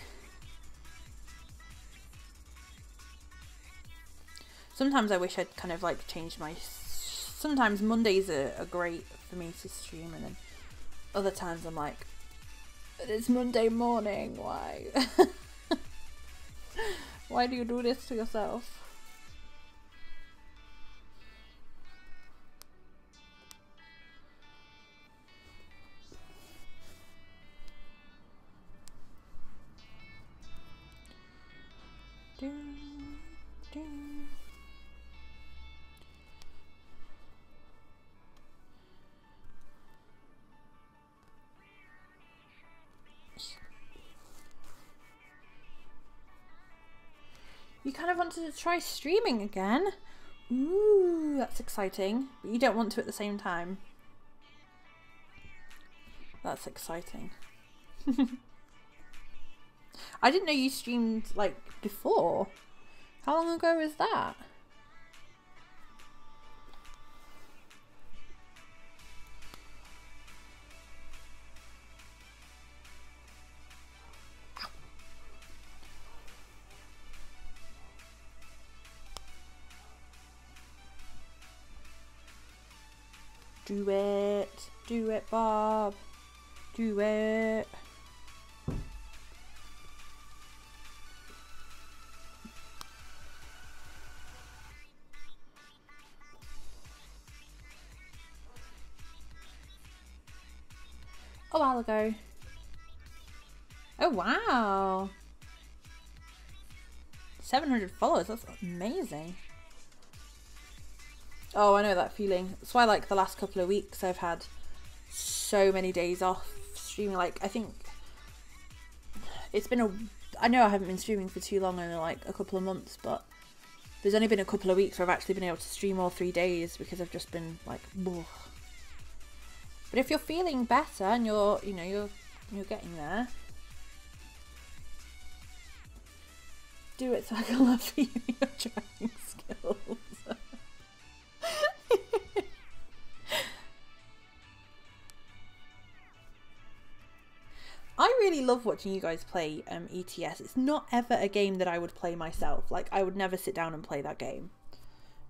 Sometimes I wish I'd kind of like changed my... Sometimes Mondays are great for me to stream, and then other times I'm like, it's Monday morning, why? Why do you do this to yourself? Do, do. You kind of wanted to try streaming again? Ooh, that's exciting. But you don't want to at the same time. That's exciting. I didn't know you streamed like before. How long ago was that? Do it, Bob. Do it. A while ago. Oh wow. 700 followers, that's amazing. Oh, I know that feeling. That's why like the last couple of weeks I've had so many days off streaming. Like I think it's been I know I haven't been streaming for too long, only like a couple of months, but there's only been a couple of weeks where I've actually been able to stream all 3 days because I've just been like, ugh. But if you're feeling better and you're getting there, do it so I can love you your driving skills. I really love watching you guys play ETS. It's not ever a game that I would play myself. Like, I would never sit down and play that game.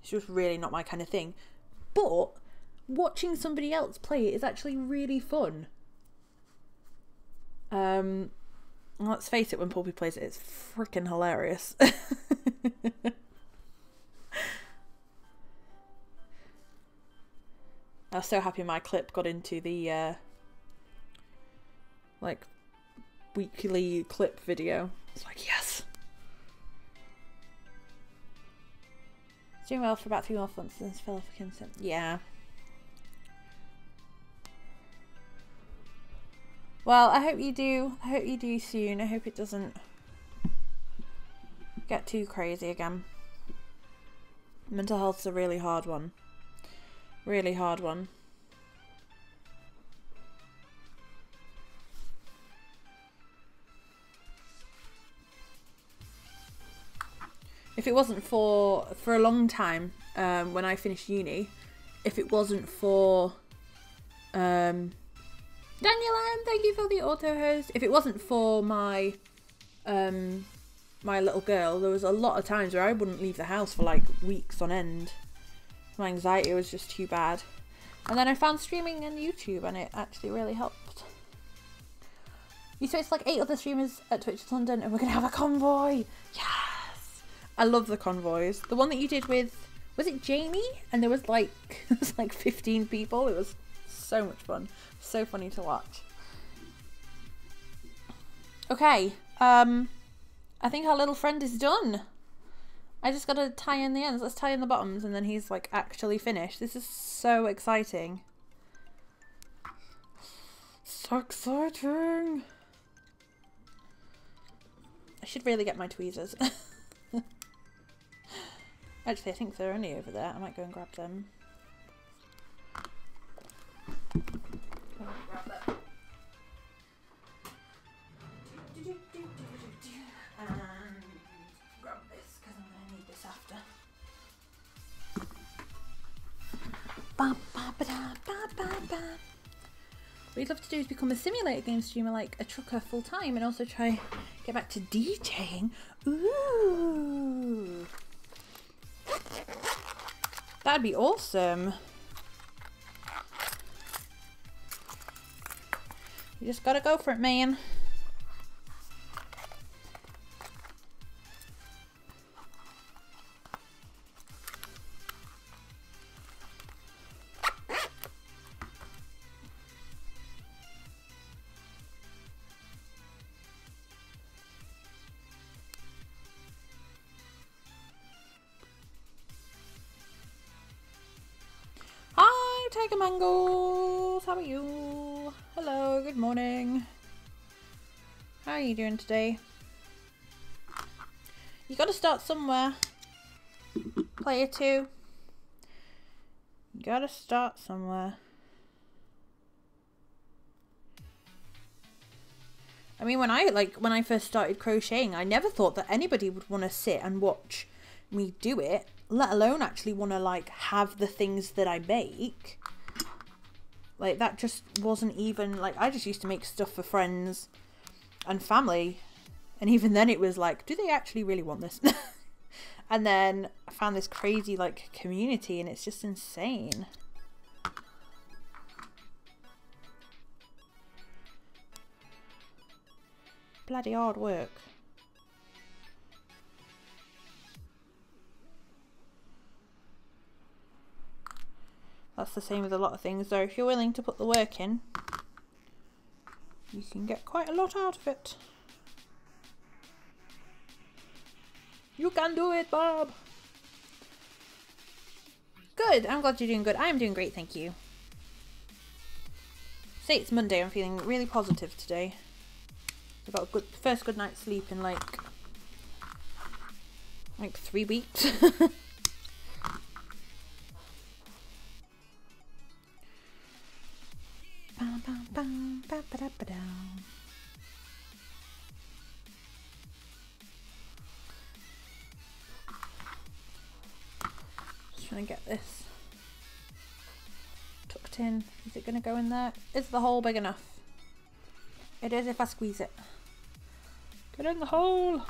It's just really not my kind of thing. But watching somebody else play it is actually really fun. Let's face it, when Poppy plays it, it's freaking hilarious. I was so happy my clip got into the like weekly clip video. It's like, yes. It's doing well for about 3 more months since fell off consent. Yeah. Well, I hope you do. I hope you do soon. I hope it doesn't get too crazy again. Mental health's a really hard one. Really hard one. If it wasn't for a long time, when I finished uni, if it wasn't for Daniela, thank you for the auto host. If it wasn't for my my little girl, there was a lot of times where I wouldn't leave the house for like weeks on end. My anxiety was just too bad. And then I found streaming on YouTube and it actually really helped. So it's like 8 other streamers at Twitch London and we're going to have a convoy. Yes! I love the convoys. The one that you did with, was it Jamie? And there was like, 15 people. It was so much fun. So funny to watch. Okay. I think our little friend is done. I just got to tie in the ends. Let's tie in the bottoms and then he's like actually finished. This is so exciting. So exciting. I should really get my tweezers. Actually, I think they're only over there. I might go and grab them. What we'd love to do is become a simulator game streamer like a trucker full time and also try get back to DJing. Ooh. That'd be awesome. You just gotta go for it, man. Tiger Mangles, how are you? Hello, good morning. How are you doing today? You gotta start somewhere. Player 2. You gotta start somewhere. I mean, when I first started crocheting, I never thought that anybody would want to sit and watch me do it, let alone actually want to like have the things that I make. Like that just wasn't even like, I just used to make stuff for friends and family, and even then it was like, do they actually really want this? And then I found this crazy like community and it's just insane. Bloody hard work. That's the same with a lot of things though. If you're willing to put the work in, you can get quite a lot out of it. You can do it, Bob! Good, I'm glad you're doing good. I'm doing great, thank you. Say it's Monday, I'm feeling really positive today. I got a first good night's sleep in like 3 weeks. Just trying to get this tucked in. Is it going to go in there? Is the hole big enough? It is if I squeeze it. Get in the hole!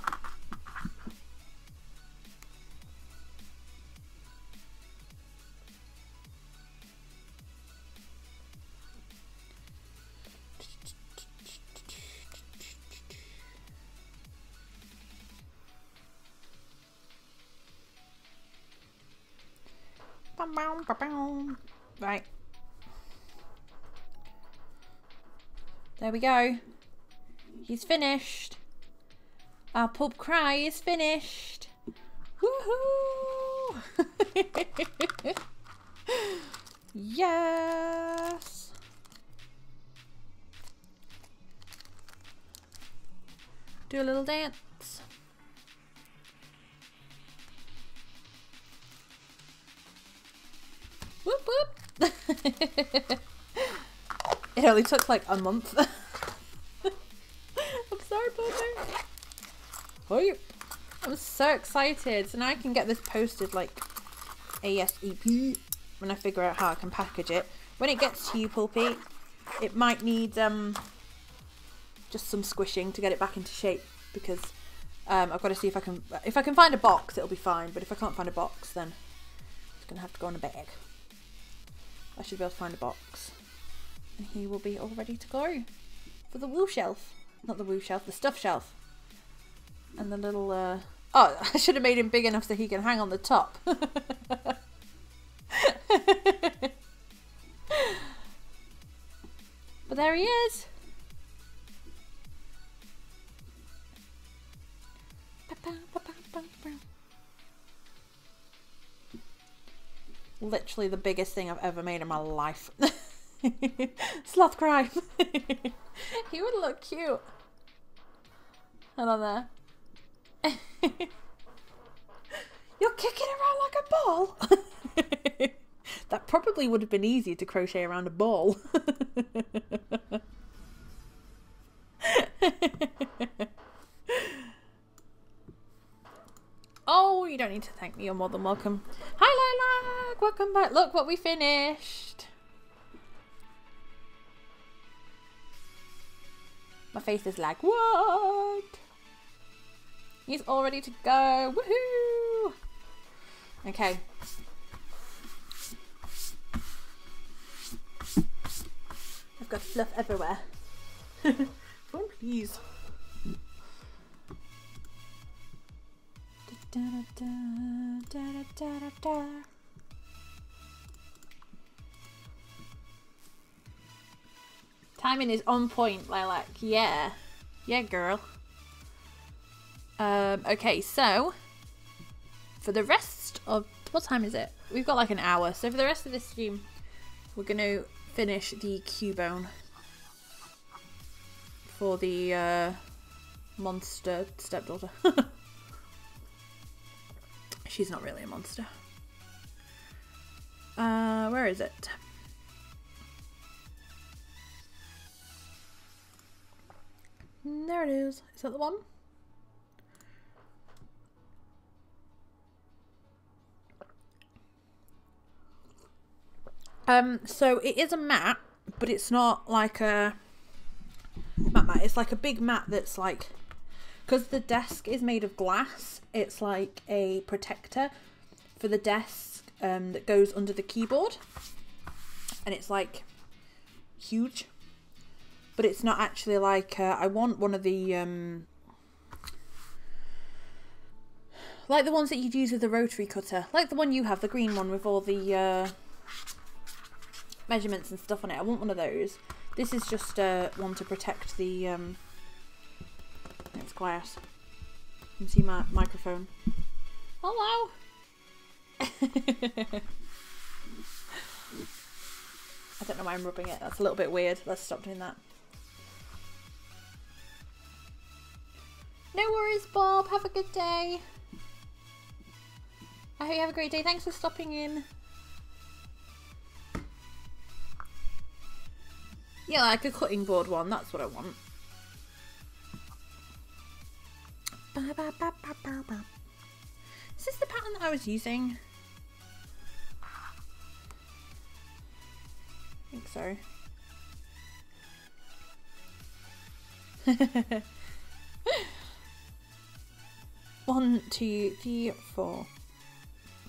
Right. There we go. He's finished. Our pub cry is finished. Woohoo! Yes. Do a little dance. Whoop whoop. It only took like a month. I'm sorry, Poppy. Oh, I'm so excited. So now I can get this posted like ASAP when I figure out how I can package it. When it gets to you, Pulpy, it might need just some squishing to get it back into shape because I've got to see if I can find a box, it'll be fine. But if I can't find a box, then it's going to have to go in a bag. I should be able to find a box. And he will be all ready to go for the woo shelf. Not the woo shelf, the stuff shelf. And the little, oh, I should have made him big enough so he can hang on the top. But there he is. Literally the biggest thing I've ever made in my life. Sloth crime. He would look cute. Hold on there. You're kicking around like a ball. That probably would have been easier to crochet around a ball. Oh, you don't need to thank me. You're more than welcome. Hi, Lilac. Welcome back. Look what we finished. My face is like, what? He's all ready to go. Woohoo! Okay. I've got fluff everywhere. Phone, please. Da, da, da, da, da, da, da. Timing is on point, Lilac. Yeah. Yeah, girl. Okay, so for the rest of, what time is it? We've got like an hour. So for the rest of this stream, we're going to finish the Cubone for the monster stepdaughter. She's not really a monster. Where is it? There it is. Is that the one? So it is a mat, but it's not like a mat. It's like a big mat that's like, because the desk is made of glass, it's like a protector for the desk that goes under the keyboard. And it's like huge. But it's not actually like, I want one of the, like the ones that you'd use with the rotary cutter. Like the one you have, the green one with all the measurements and stuff on it. I want one of those. This is just one to protect the, it's glass. You can see my microphone. Hello! I don't know why I'm rubbing it. That's a little bit weird. Let's stop doing that. No worries, Bob. Have a good day. I hope you have a great day. Thanks for stopping in. Yeah, like a cutting board one. That's what I want. Is this the pattern that I was using? I think so. 1, 2, 3, 4,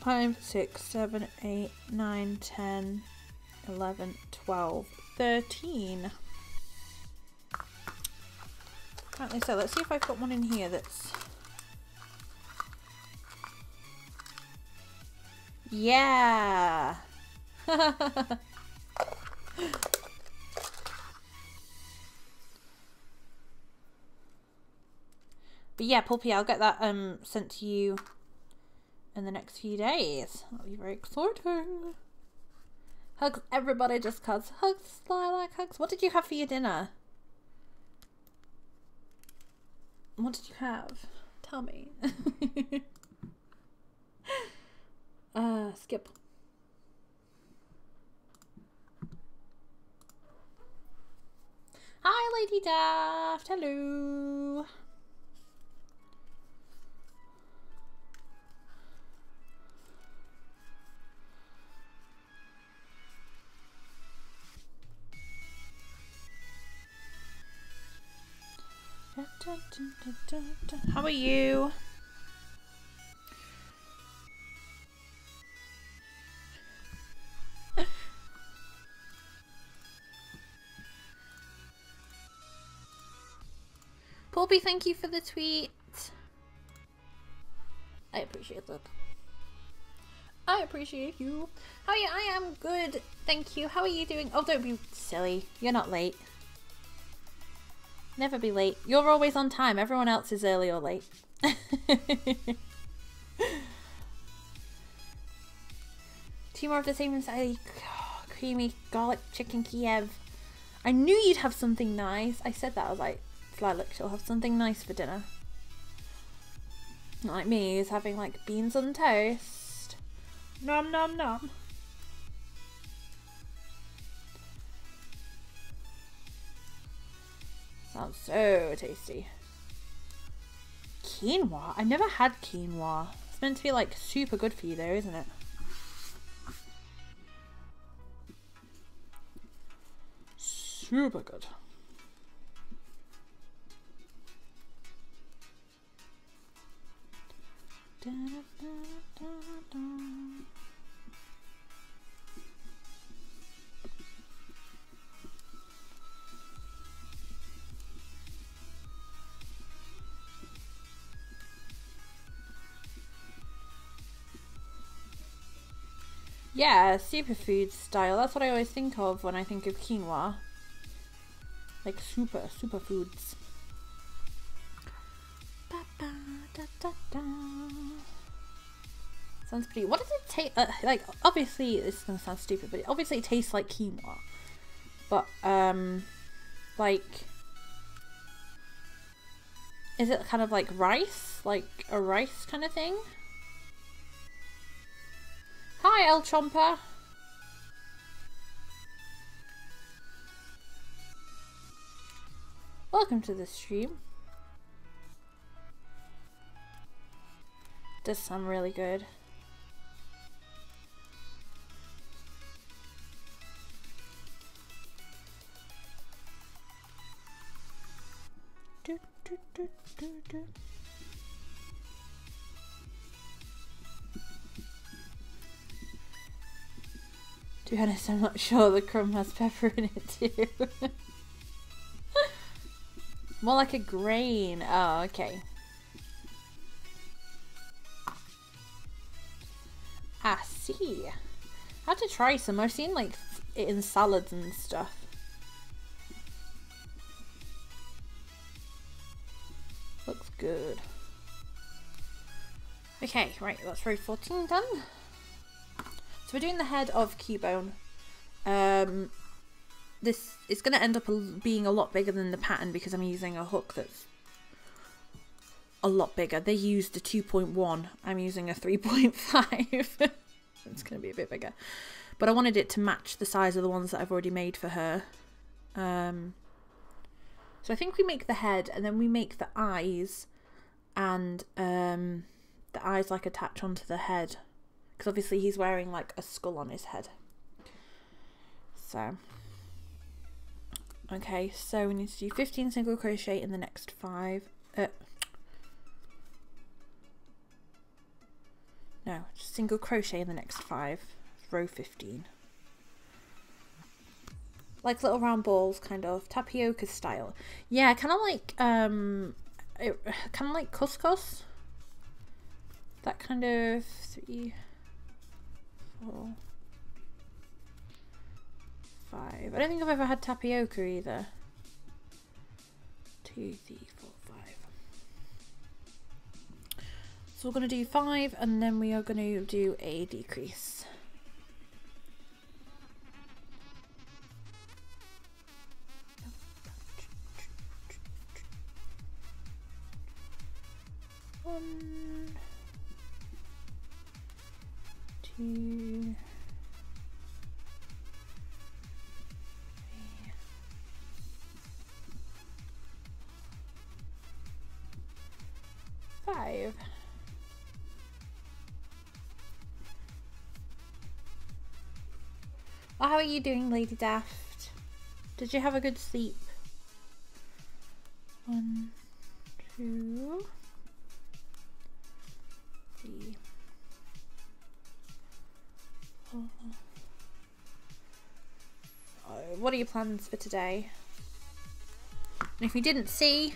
5, 6, 7, 8, 9, 10, 11, 12, 13. Apparently so. Let's see if I've got one in here that's... Yeah! But yeah, Pulpy, I'll get that sent to you in the next few days. That'll be very exciting. Hugs, everybody, just cuz. Hugs, Lilac, hugs. What did you have for your dinner? What did you have? Tell me. Skip. Hi, Lady Daft. Hello. How are you? Paulby, thank you for the tweet. I appreciate it. I appreciate you. How are you? I am good, thank you. How are you doing? Oh, don't be silly. You're not late. Never be late. You're always on time. Everyone else is early or late. Two more of the same inside. Creamy garlic chicken Kiev. I knew you'd have something nice. I said that. I was like, Lilac, she'll have something nice for dinner. Not like me, who's having like beans on toast. Nom nom nom. Sounds so tasty. Quinoa? I never had quinoa. It's meant to be like super good for you though, isn't it? Super good. Da, da, da, da. Yeah, superfood style. That's what I always think of when I think of quinoa. Like superfoods. Ba, ba, da, da, da. Sounds pretty. What does it taste like? Obviously, this is gonna sound stupid, but obviously it tastes like quinoa. But like, is it kind of like rice, like a rice kind of thing? Hi, El Chomper. Welcome to the stream. Does sound really good. Do, do, do, do, do. To be honest, I'm not sure the crumb has pepper in it too. More like a grain. Oh, okay. I see. I have to try some. I've seen like it in salads and stuff. Looks good. Okay, right, that's row 14 done. So we're doing the head of Cubone. This is going to end up being a lot bigger than the pattern because I'm using a hook that's a lot bigger. They used a 2.1. I'm using a 3.5. It's going to be a bit bigger. But I wanted it to match the size of the ones that I've already made for her. So I think we make the head and then we make the eyes. And the eyes like attach onto the head. Because obviously he's wearing like a skull on his head. So. Okay, so we need to do 15 single crochet in the next 5. No, just single crochet in the next 5. Row 15. Like little round balls, kind of. Tapioca style. Yeah, kind of like, kind of like couscous. That kind of 3, 4, 5. I don't think I've ever had tapioca either. 2, 3, 4, 5. So we're going to do 5 and then we are going to do a decrease. One, 2, 5. Well, how are you doing, Lady Daft? Did you have a good sleep? 1, 2, 3, 4. What are your plans for today? And if you didn't see,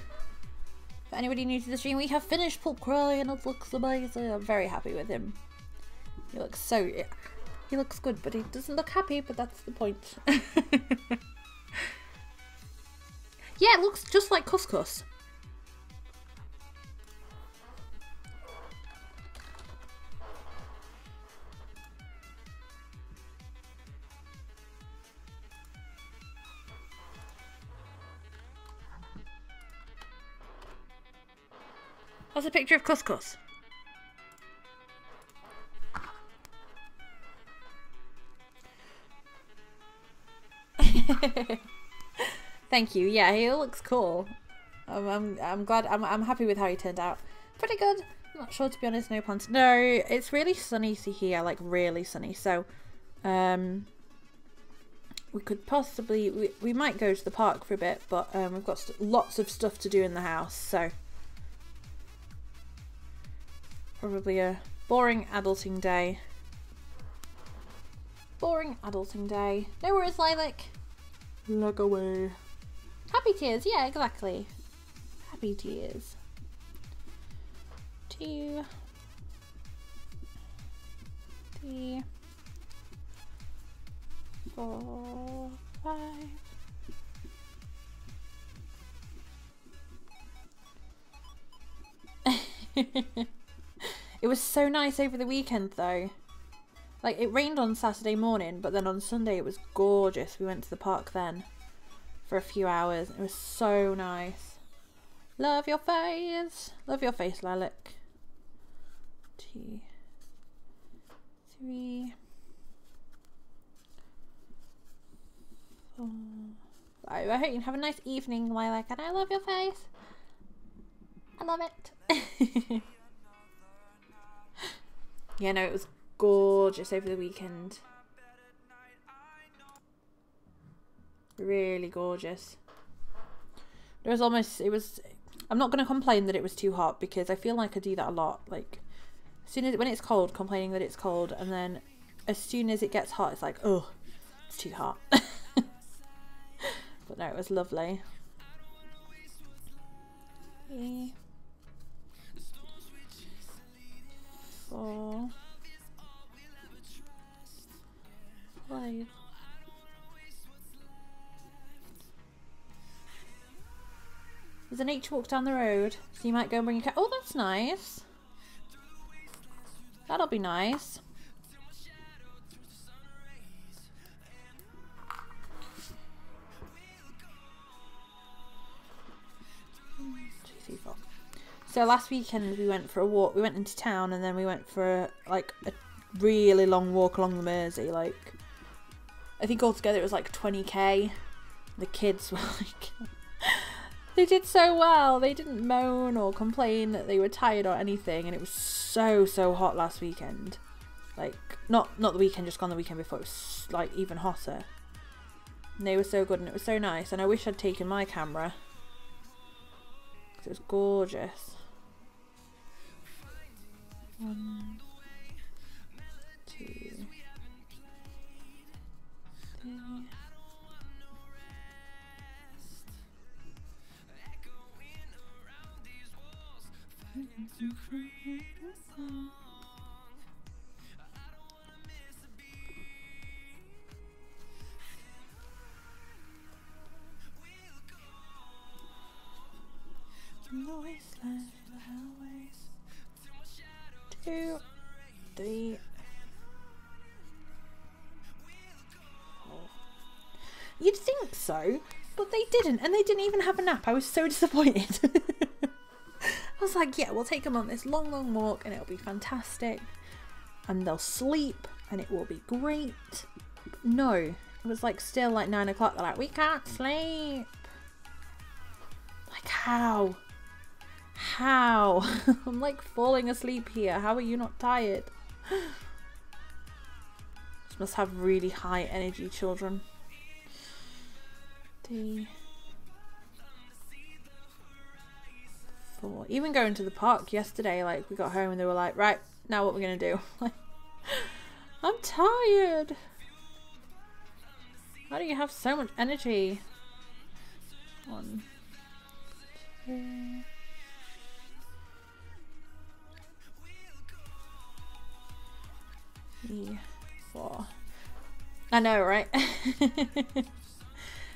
for anybody new to the stream, we have finished Pulp Cry and it looks amazing. I'm very happy with him. He looks good, but he doesn't look happy, but that's the point. Yeah, it looks just like couscous. That's a picture of couscous. Thank you. Yeah, he looks cool. I'm glad. I'm happy with how he turned out. Pretty good. I'm not sure, to be honest. No plans. No, it's really sunny here, like really sunny. So, we could possibly we might go to the park for a bit, but we've got lots of stuff to do in the house. So, probably a boring adulting day. Boring adulting day. No worries, Lilac. Look away. Happy tears, yeah, exactly. Happy tears. 2, 3, 4, 5. It was so nice over the weekend though. Like, it rained on Saturday morning, but then on Sunday it was gorgeous. We went to the park then for a few hours. It was so nice. Love your face. Love your face, Lilac. 2, 3, 4, 5. I hope you have a nice evening, Lilac, and I love your face. I love it. Yeah, no, it was gorgeous over the weekend. Really gorgeous. There was almost, I'm not going to complain that it was too hot, because I feel like I do that a lot. Like, as soon as, when it's cold, complaining that it's cold, and then as soon as it gets hot, it's like, oh, it's too hot. But no, it was lovely. 3, 4, 5. There's a nature walk down the road, so you might go and bring your cat. Oh, that's nice. That'll be nice. So last weekend we went for a walk. We went into town and then we went for like a really long walk along the Mersey. Like, I think altogether it was like 20k. The kids were like, they did so well. They didn't moan or complain that they were tired or anything. And it was so hot last weekend. Like, not the weekend just gone, the weekend before. It was like even hotter. And they were so good and it was so nice. And I wish I'd taken my camera. It was gorgeous. 1, 2, 3. The wasteland, the highways. 2, 3, 4. You'd think so, but they didn't, and they didn't even have a nap. I was so disappointed. I was like, yeah, we'll take them on this long walk and it'll be fantastic. And they'll sleep and it will be great. But no, it was like still like 9 o'clock. They're like, we can't sleep. Like, how? How? I'm like falling asleep here. How are you not tired? Just must have really high energy children. 3, 4. Even going to the park yesterday, like we got home and they were like, right, now what we're gonna do? Like, I'm tired. Why do you have so much energy? 1, 2, 3, 4. I know, right?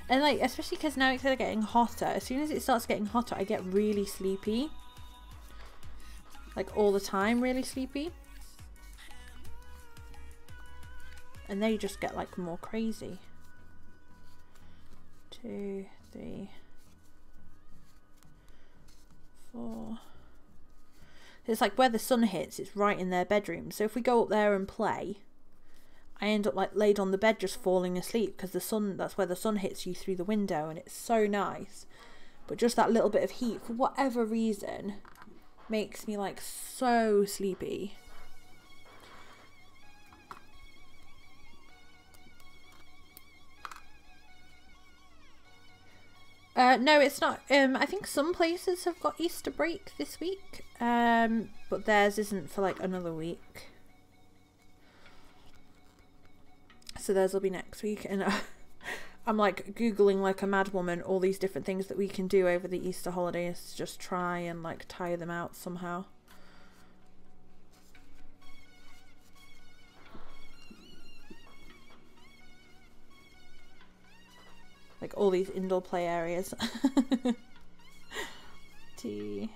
And like, especially because now it's getting hotter. As soon as it starts getting hotter, I get really sleepy. Like all the time, really sleepy. And they just get like more crazy. 2, 3, 4. It's like where the sun hits, it's right in their bedroom. So if we go up there and play, I end up like laid on the bed just falling asleep because the sun, that's where the sun hits you through the window, and it's so nice. But just that little bit of heat, for whatever reason, makes me like so sleepy. No, it's not. I think some places have got Easter break this week, but theirs isn't for like another week. So theirs will be next week, and I'm like Googling like a mad woman all these different things that we can do over the Easter holidays to just try and like tire them out somehow. Like all these indoor play areas. 2,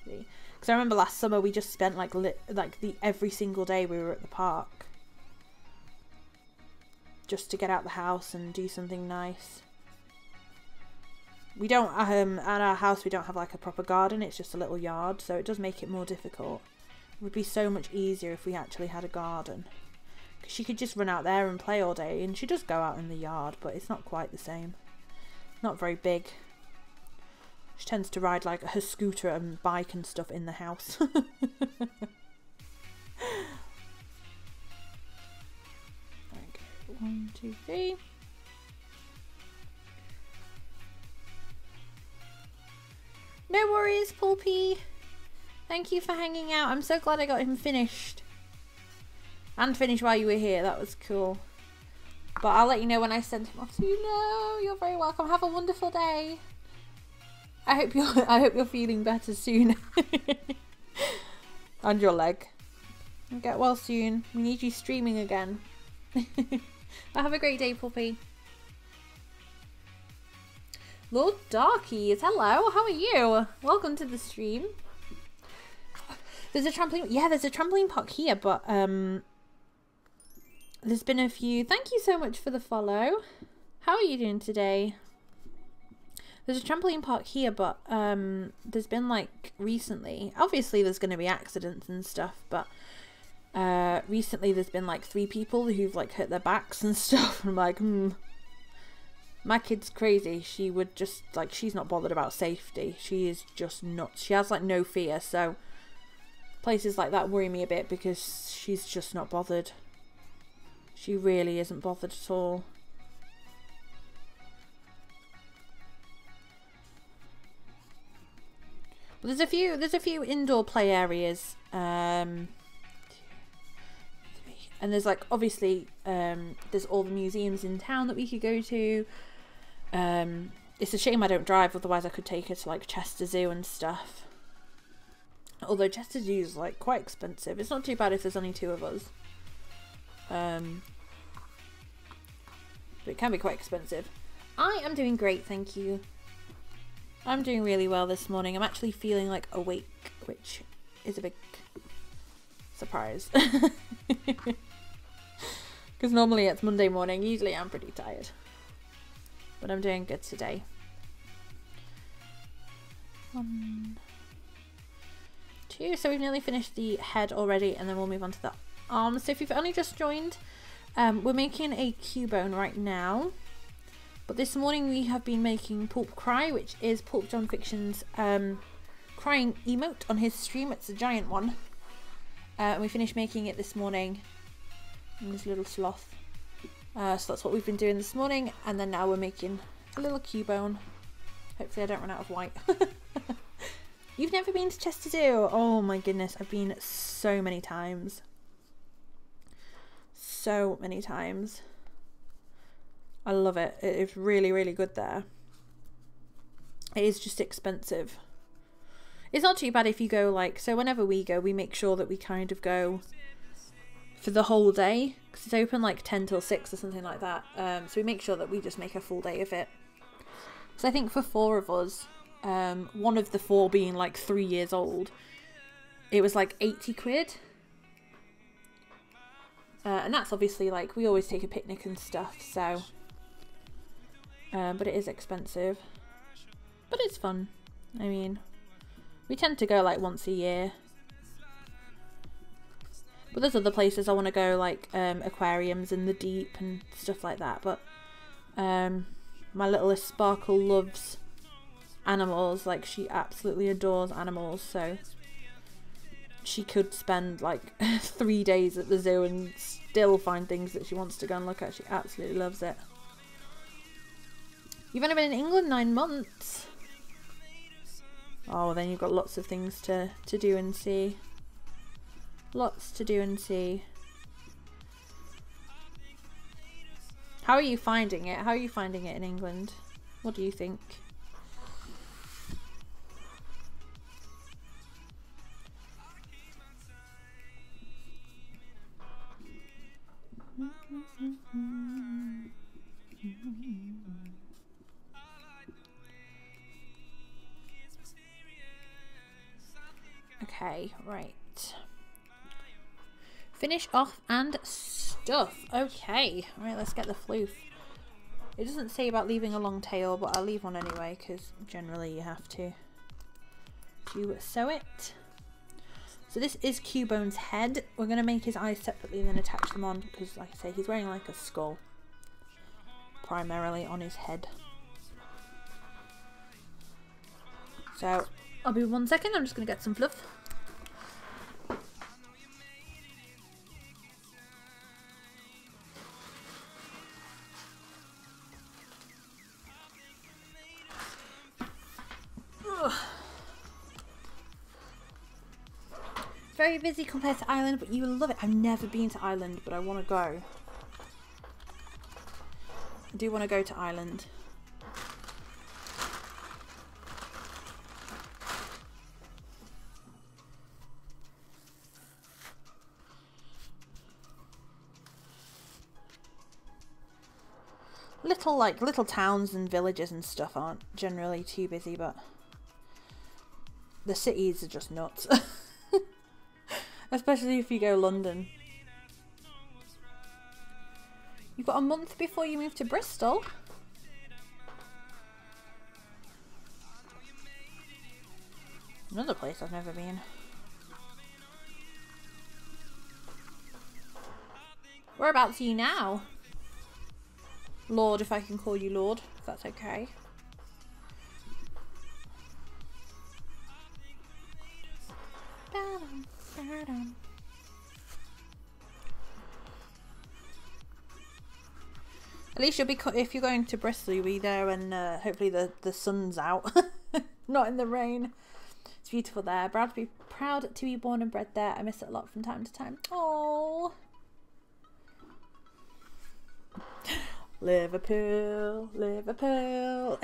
3. Because I remember last summer we just spent like every single day we were at the park. Just to get out the house and do something nice. We don't, at our house we don't have like a proper garden, it's just a little yard, so it does make it more difficult. It would be so much easier if we actually had a garden. Because she could just run out there and play all day, and she does go out in the yard, but it's not quite the same. Not very big. She tends to ride like her scooter and bike and stuff in the house. Okay, 1, 2, 3. No worries, Pulpy. Thank you for hanging out. I'm so glad I got him finished. And finished while you were here. That was cool. But I'll let you know when I send him off. So you know, you're very welcome. Have a wonderful day. I hope you're feeling better soon. And your leg. Get well soon. We need you streaming again. Have a great day, Puppy. Lord Darkies, hello. How are you? Welcome to the stream. There's a trampoline. Yeah, there's a trampoline park here, but there's been a few. Thank you so much for the follow. How are you doing today? There's a trampoline park here, but there's been like recently, obviously there's going to be accidents and stuff, but recently there's been like 3 people who've like hurt their backs and stuff. And I'm like, my kid's crazy. She would just like, she's not bothered about safety. She is just nuts. She has like no fear. So places like that worry me a bit because she's just not bothered. She really isn't bothered at all. But there's a few indoor play areas. 2, 3. And there's like obviously there's all the museums in town that we could go to. It's a shame I don't drive, otherwise I could take her to like Chester Zoo and stuff. Although Chester Zoo is like quite expensive. It's not too bad if there's only 2 of us. But it can be quite expensive. I am doing great, thank you. I'm doing really well this morning. I'm actually feeling like awake, which is a big surprise. Because normally it's Monday morning. Usually I'm pretty tired. But I'm doing good today. 1, 2. So we've nearly finished the head already, and then we'll move on to the arms. So if you've only just joined, we're making a Cubone right now. But this morning we have been making Pulp Cry, which is Pulp John Fiction's crying emote on his stream. It's a giant one. And we finished making it this morning. And this little sloth. So that's what we've been doing this morning. And then now we're making a little Cubone. Hopefully I don't run out of white. You've never been to Chester Zoo? Oh my goodness, I've been so many times. So many times. I love it. It is really, really good there. It is just expensive. It's not too bad if you go like, so whenever we go, we make sure that we kind of go for the whole day, because it's open like 10 till 6 or something like that. So we make sure that we just make a full day of it. So I think for 4 of us, one of the 4 being like 3 years old, it was like 80 quid. And that's obviously like, we always take a picnic and stuff, so but it is expensive, but it's fun. I mean, we tend to go like once a year, but there's other places I want to go, like aquariums in the deep and stuff like that. But my littlest Sparkle loves animals. Like, she absolutely adores animals, so she could spend like 3 days at the zoo and still find things that she wants to go and look at. She absolutely loves it. You've only been in England 9 months. Oh, then you've got lots of things to do and see. Lots to do and see. How are you finding it? How are you finding it in England? What do you think? Okay, right. Finish off and stuff. Okay, right, let's get the floof. It doesn't say about leaving a long tail, but I'll leave one anyway, because generally you have to sew it. So this is Cubone's head. We're going to make his eyes separately and then attach them on, because like I say, he's wearing like a skull primarily on his head. So I'll be 1 second, I'm just going to get some fluff. Very busy compared to Ireland, but you will love it. I've never been to Ireland, but I want to go. I do want to go to Ireland. Little towns and villages and stuff aren't generally too busy, but the cities are just nuts. Especially if you go London. You've got a month before you move to Bristol. Another place I've never been. Whereabouts are you now? Lord, if I can call you Lord, if that's okay. At least you'll be, if you're going to Bristol, you'll be there and hopefully the sun's out, not in the rain. It's beautiful there. Proud to be born and bred there. I miss it a lot from time to time. Oh, Liverpool, Liverpool.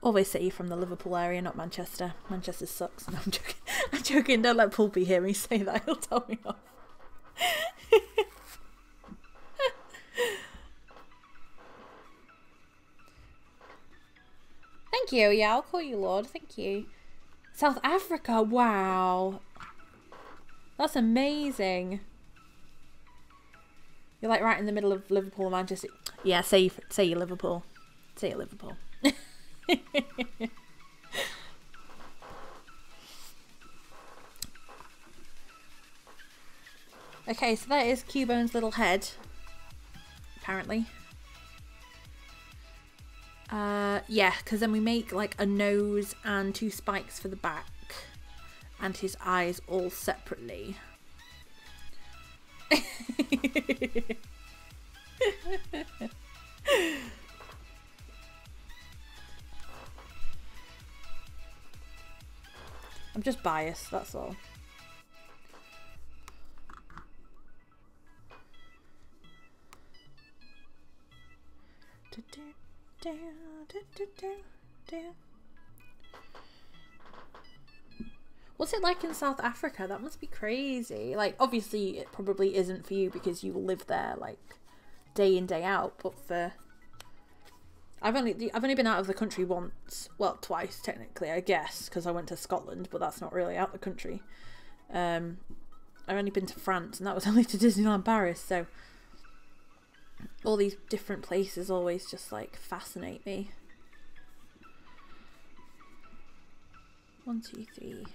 Always say you're from the Liverpool area, not Manchester. Manchester sucks. No, I'm joking. I'm joking. Don't let Pulpy hear me say that. He'll tell me off. Thank you. Yeah, I'll call you Lord. Thank you. South Africa. Wow. That's amazing. You're like right in the middle of Liverpool and Manchester. Yeah, say you're Liverpool. Say you're Liverpool. Okay, so that is Cubone's little head, apparently. Yeah, because then we make like a nose and 2 spikes for the back and his eyes all separately. I'm just biased, that's all. What's it like in South Africa? That must be crazy. Like, obviously it probably isn't for you because you live there like day in, day out, but for I've only been out of the country once, well, twice technically, I guess, because I went to Scotland, but that's not really out the country. I've only been to France, and that was only to Disneyland Paris, so all these different places always just like fascinate me. 1, 2, 3.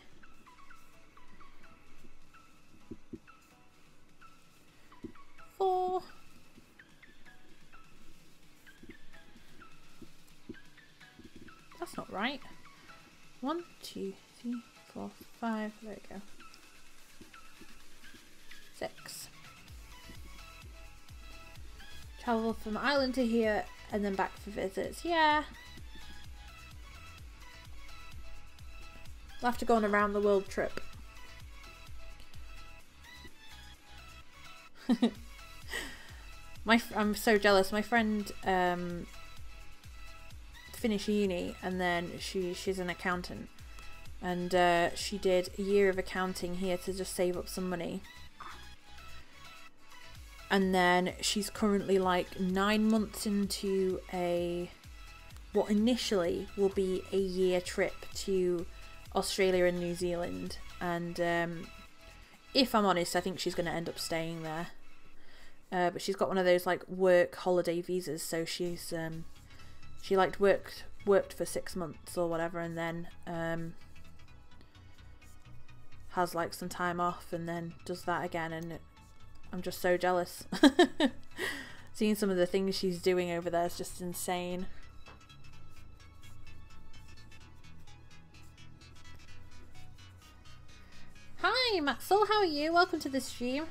Four. That's not right. 1, 2, 3, 4, 5. There we go. 6. Travel from island to here and then back for visits. Yeah. We'll have to go on a round the world trip. I'm so jealous. My friend finished uni and then she's an accountant, and she did a year of accounting here to just save up some money, and then she's currently like 9 months into what initially will be a year trip to Australia and New Zealand, and if I'm honest, I think she's going to end up staying there. But she's got one of those like work holiday visas, so she's she like worked for 6 months or whatever, and then has like some time off and then does that again, and I'm just so jealous. Seeing some of the things she's doing over there is just insane. Hi Maxwell, how are you? Welcome to the stream.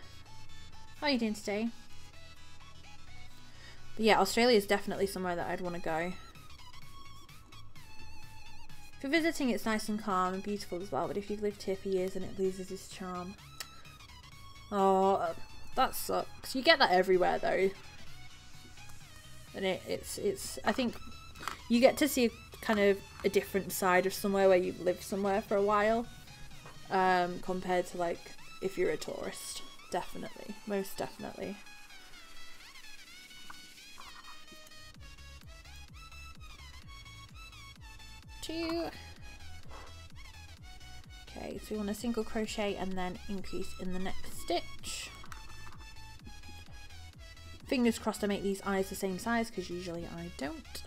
How are you doing today? But yeah, Australia is definitely somewhere that I'd want to go. For visiting, it's nice and calm and beautiful as well, but if you've lived here for years, then it loses its charm. Oh, that sucks. You get that everywhere though. And it's I think you get to see kind of a different side of somewhere where you've lived somewhere for a while, compared to like if you're a tourist. Definitely, most definitely. Two. Okay, so we want a single crochet and then increase in the next stitch. Fingers crossed I make these eyes the same size, because usually I don't.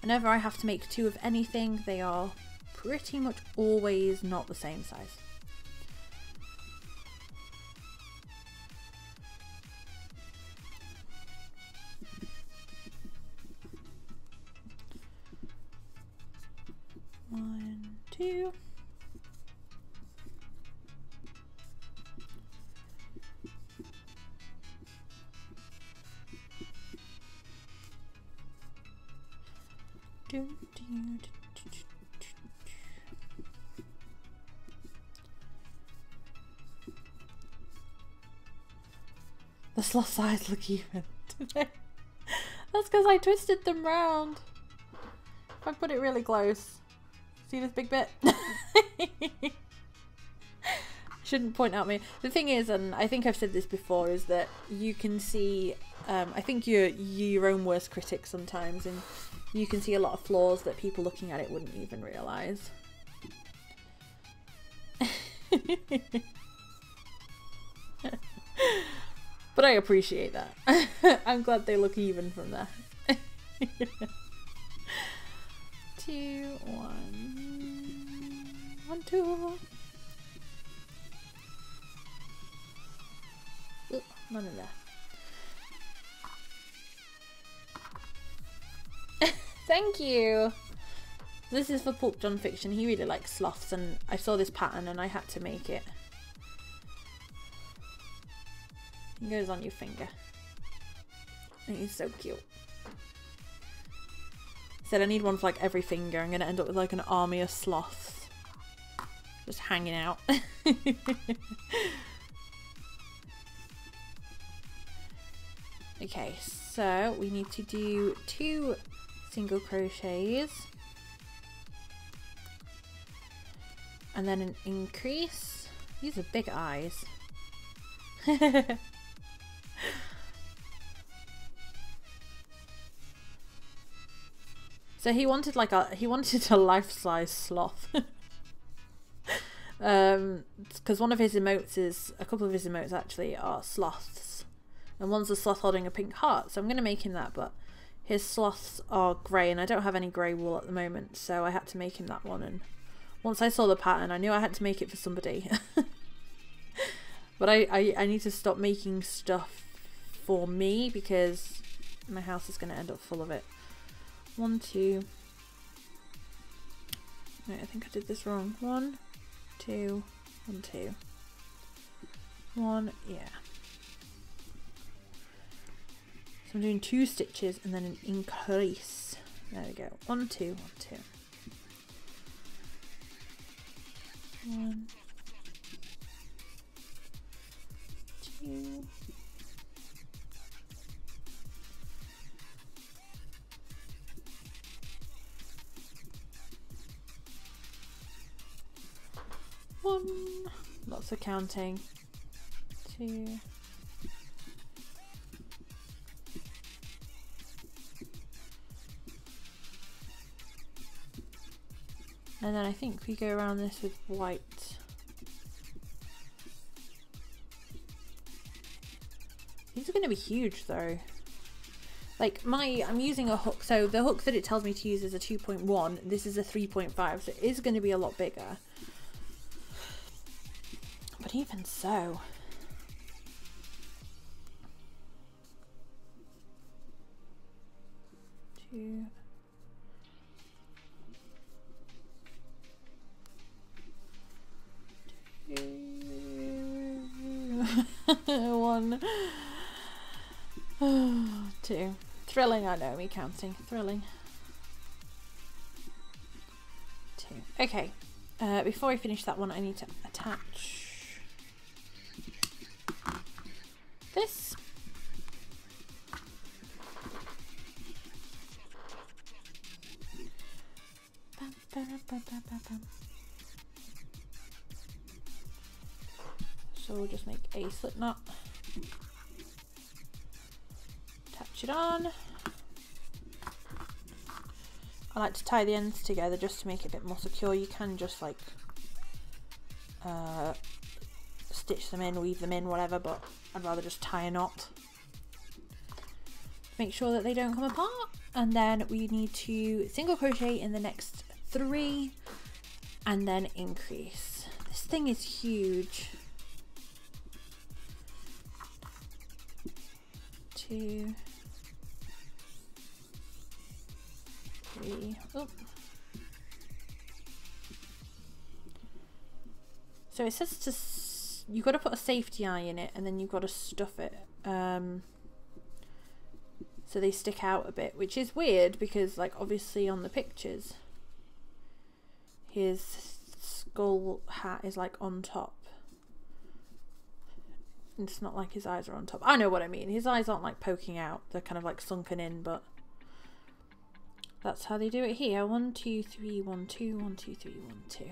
Whenever I have to make 2 of anything, they are pretty much always not the same size. One, 2. The sloth's eyes look even today. That's because I twisted them round. If I put it really close. See this big bit? Shouldn't point out me. The thing is, and I think I've said this before, is that you can see, I think you're your own worst critic sometimes, and you can see a lot of flaws that people looking at it wouldn't even realise. But I appreciate that. I'm glad they look even from there. 2, 1, 1, 2. Ooh, none of that. Thank you. This is for Pulp John Fiction. He really likes sloths, and I saw this pattern and I had to make it. It goes on your finger. And he's so cute. Said I need one for like every finger. I'm gonna end up with like an army of sloths just hanging out. Okay, so we need to do 2 single crochets and then an increase. These are big eyes. So he wanted like a life-size sloth. Because one of his emotes is, a couple of his emotes actually are sloths. And one's a sloth holding a pink heart, so I'm going to make him that, but his sloths are grey and I don't have any grey wool at the moment, so I had to make him that one. And once I saw the pattern, I knew I had to make it for somebody. But I need to stop making stuff for me because my house is going to end up full of it. 1, 2. Wait, I think I did this wrong. 1, 2, 1, 2. 1, yeah. So I'm doing 2 stitches and then an increase. There we go. 1, 2, 1, 2. 1, 2. One. Lots of counting. 2. And then I think we go around this with white. These are going to be huge though. Like I'm using a hook, so the hook that it tells me to use is a 2.1. This is a 3.5, so it is going to be a lot bigger. But even so. Two. One. 2. Thrilling, I know, me counting. Thrilling. 2. Okay. Before I finish that one, I need to attach this. So we'll just make a slip knot. Attach it on. I like to tie the ends together just to make it a bit more secure. You can just like stitch them in, weave them in, whatever, but I'd rather just tie a knot. Make sure that they don't come apart. And then we need to single crochet in the next 3 and then increase. This thing is huge. 2, 3. Oh. So it says to you've got to put a safety eye in it and then you've got to stuff it so they stick out a bit, which is weird because like obviously on the pictures his skull hat is like on top. It's not like his eyes are on top. I know what I mean. His eyes aren't like poking out. They're kind of like sunken in, but that's how they do it here. 1, 2, 3, 1, 2, 1, 2, 3, 1, 2.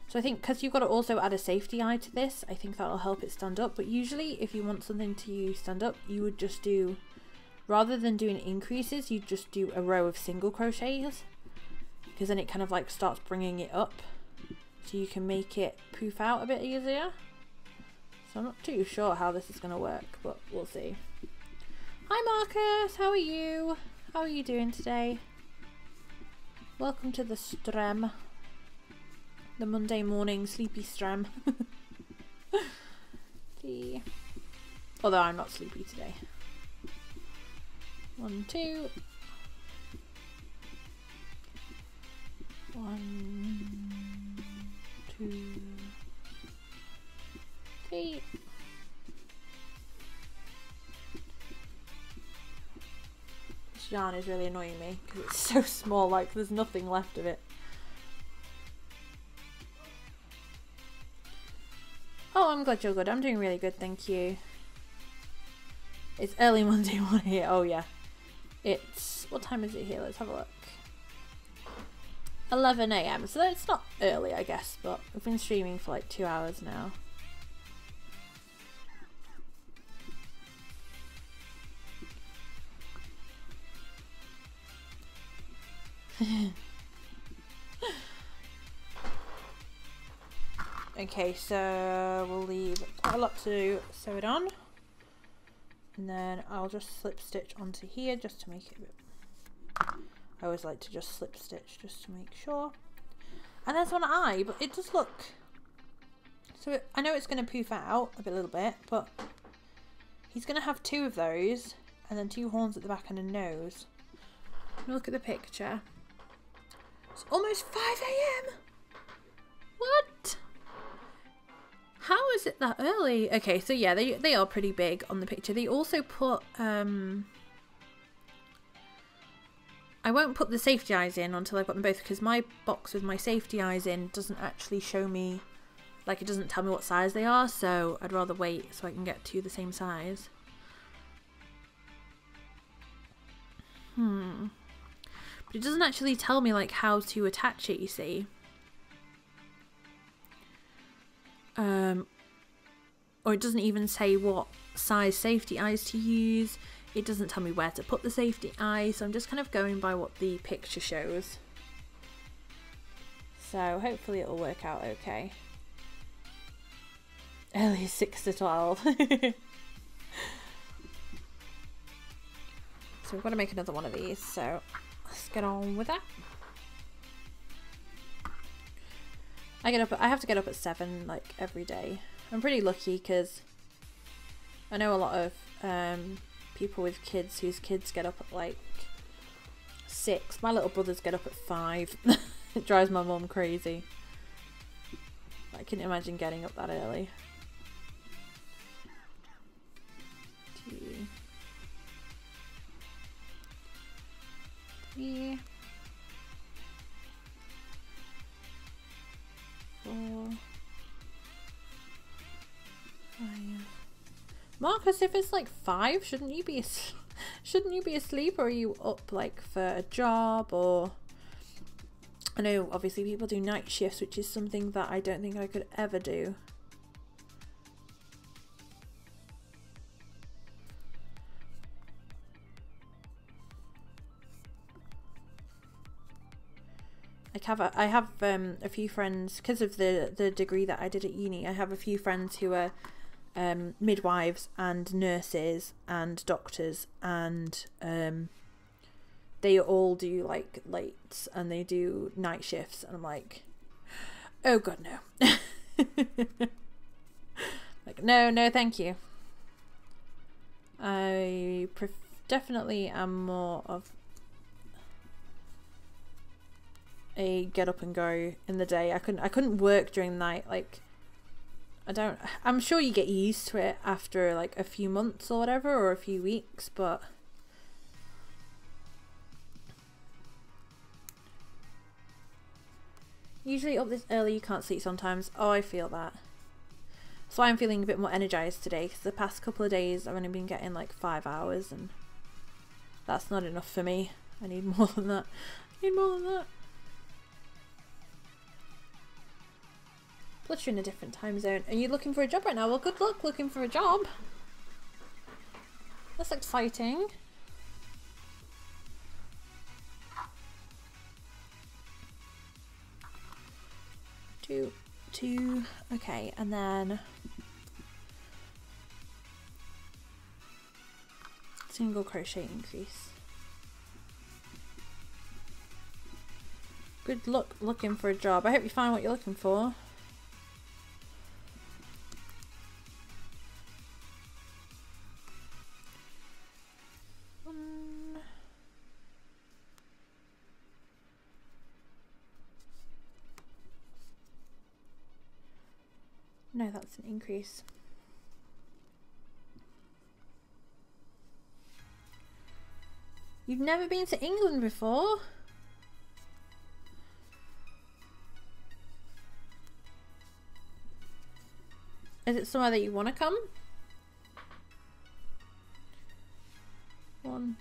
So I think because you've got to also add a safety eye to this, I think that'll help it stand up. But usually if you want something to stand up, you would just do, rather than doing increases, you'd just do a row of single crochets, because then it kind of like starts bringing it up so you can make it poof out a bit easier. So I'm not too sure how this is going to work, but we'll see. Hi Marcus, how are you? How are you doing today? Welcome to the stream. The Monday morning sleepy stream. Although I'm not sleepy today. 1, 2. 1, 2, 3. yarn is really annoying me because it's so small, like there's nothing left of it. Oh, I'm glad you're good. I'm doing really good, thank you. It's early Monday morning here. Oh yeah. It's, what time is it here? Let's have a look. 11 AM. So it's not early, I guess, but we've been streaming for like 2 hours now. Okay, so we'll leave quite a lot to sew it on, and then I'll just slip stitch onto here just to make it a bit. I always like to just slip stitch just to make sure. And there's one eye, but it does look, so I know it's going to poof out a little bit, but he's going to have 2 of those and then 2 horns at the back and a nose. Look at the picture. It's almost 5 AM. What? How is it that early? Okay, so yeah, they are pretty big on the picture. They also put I won't put the safety eyes in until I've got them both, because my box with my safety eyes in doesn't actually show me, like it doesn't tell me what size they are, so I'd rather wait so I can get 2 the same size. But it doesn't actually tell me like how to attach it, you see. Or it doesn't even say what size safety eyes to use. It doesn't tell me where to put the safety eye, so I'm just kind of going by what the picture shows. So hopefully it'll work out okay. Early 6 to 12. So we've got to make another one of these, so let's get on with that. I have to get up at 7 like every day. I'm pretty lucky because I know a lot of people with kids whose kids get up at like 6. My little brothers get up at 5. It drives my mum crazy. I couldn't imagine getting up that early. 2, 3, 4, 5. Marcus, if it's like 5, shouldn't you be asleep, or are you up like for a job? Or I know obviously people do night shifts, which is something that I don't think I could ever do. I have a few friends, because of the degree that I did at uni. I have a few friends who are midwives and nurses and doctors, and they all do like lates and they do night shifts, and I'm like, oh god, no. Like no thank you. I definitely am more of a get up and go in the day. I couldn't work during the night. Like I'm sure you get used to it after like a few months or whatever, or a few weeks, but usually up this early you can't sleep sometimes. Oh, I feel that. That's why I'm feeling a bit more energized today, because the past couple of days I've only been getting like 5 hours, and that's not enough for me. I need more than that. I need more than that. Plus you're in a different time zone. Are you looking for a job right now? Well, good luck looking for a job. That's exciting. Two. Okay, and then single crochet increase. Good luck looking for a job. I hope you find what you're looking for. No, that's an increase. You've never been to England before? Is it somewhere that you want to come? 1,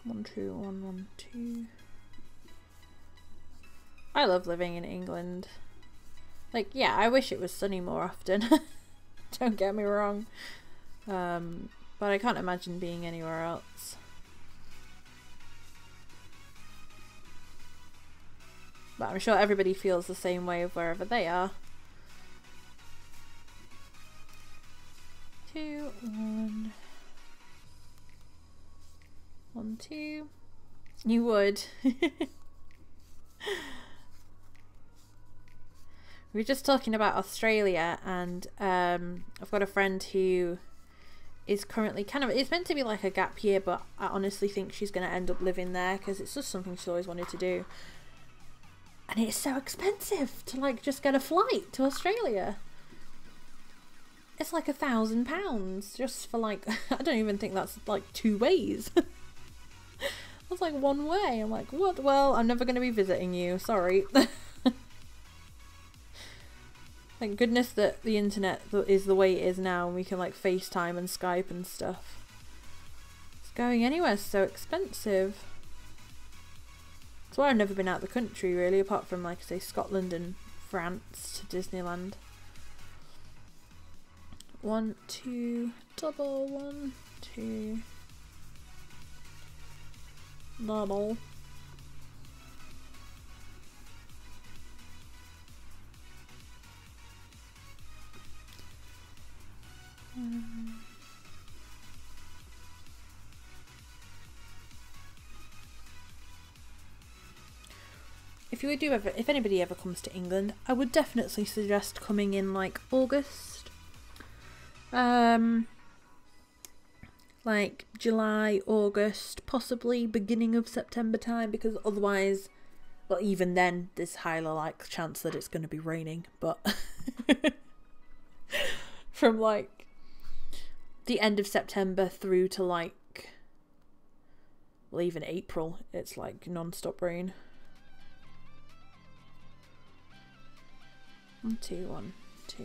1, 2, 1, 1, 2. I love living in England. Like, yeah, I wish it was sunny more often. Don't get me wrong. But I can't imagine being anywhere else. But I'm sure everybody feels the same way of wherever they are. 2, 1. 1, 2. You would. We were just talking about Australia, and I've got a friend who is currently it's meant to be like a gap year, but I honestly think she's going to end up living there because it's just something she's always wanted to do. And it's so expensive to like just get a flight to Australia. It's like £1,000 just for like, I don't even think that's like 2 ways. That's like 1 way. I'm like, what? Well, I'm never going to be visiting you. Sorry. Thank goodness that the internet is the way it is now, and we can like FaceTime and Skype and stuff. It's going anywhere so expensive. That's why I've never been out of the country really, apart from like say Scotland and France to Disneyland. 1, 2, double, 1, 2, double. If anybody ever comes to England, I would definitely suggest coming in like August, like July, August, possibly beginning of September time, because otherwise, well, even then there's highly like chance that it's going to be raining, but from like the end of September through to like, well, even April, it's like non-stop rain. 1, 2, 1, 2.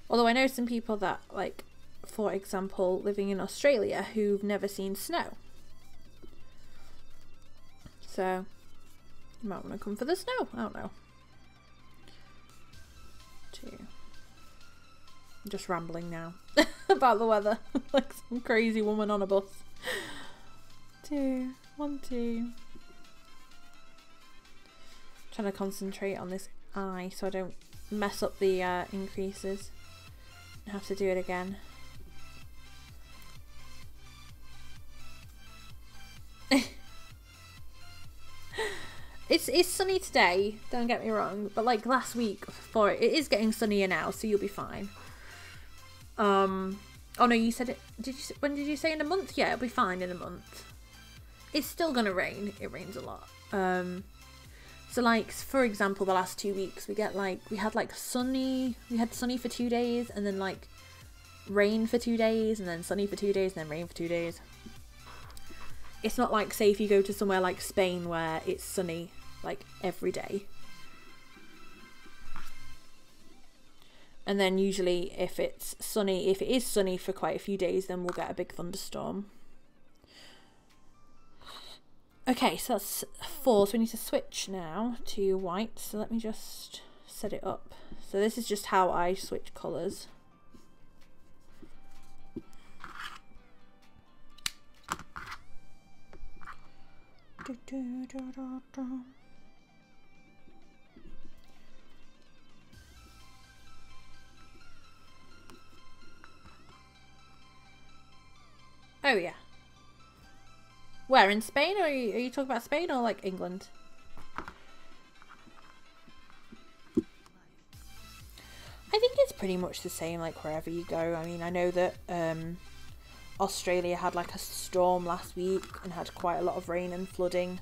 Although I know some people that, like, for example, living in Australia who've never seen snow. So, you might want to come for the snow. I don't know. 2. I'm just rambling now about the weather. Like some crazy woman on a bus. 2, 1, 2. Trying to concentrate on this eye so I don't mess up the increases and have to do it again. It's sunny today, don't get me wrong, but like last week before, it is getting sunnier now, so you'll be fine. Oh no, you said it, when did you say in a month? Yeah, it'll be fine in a month. It's still gonna rain, it rains a lot. So like, for example, the last 2 weeks we had sunny for 2 days, and then like rain for 2 days, and then sunny for 2 days, and then rain for 2 days. It's not like, say, if you go to somewhere like Spain where it's sunny like every day. And then usually if it is sunny for quite a few days, then we'll get a big thunderstorm. Okay, so that's 4, so we need to switch now to white. So let me just set it up. So this is just how I switch colours. Oh yeah. Where, in Spain, or are you talking about Spain or like England? I think it's pretty much the same like wherever you go. I mean, I know that Australia had like a storm last week and had quite a lot of rain and flooding.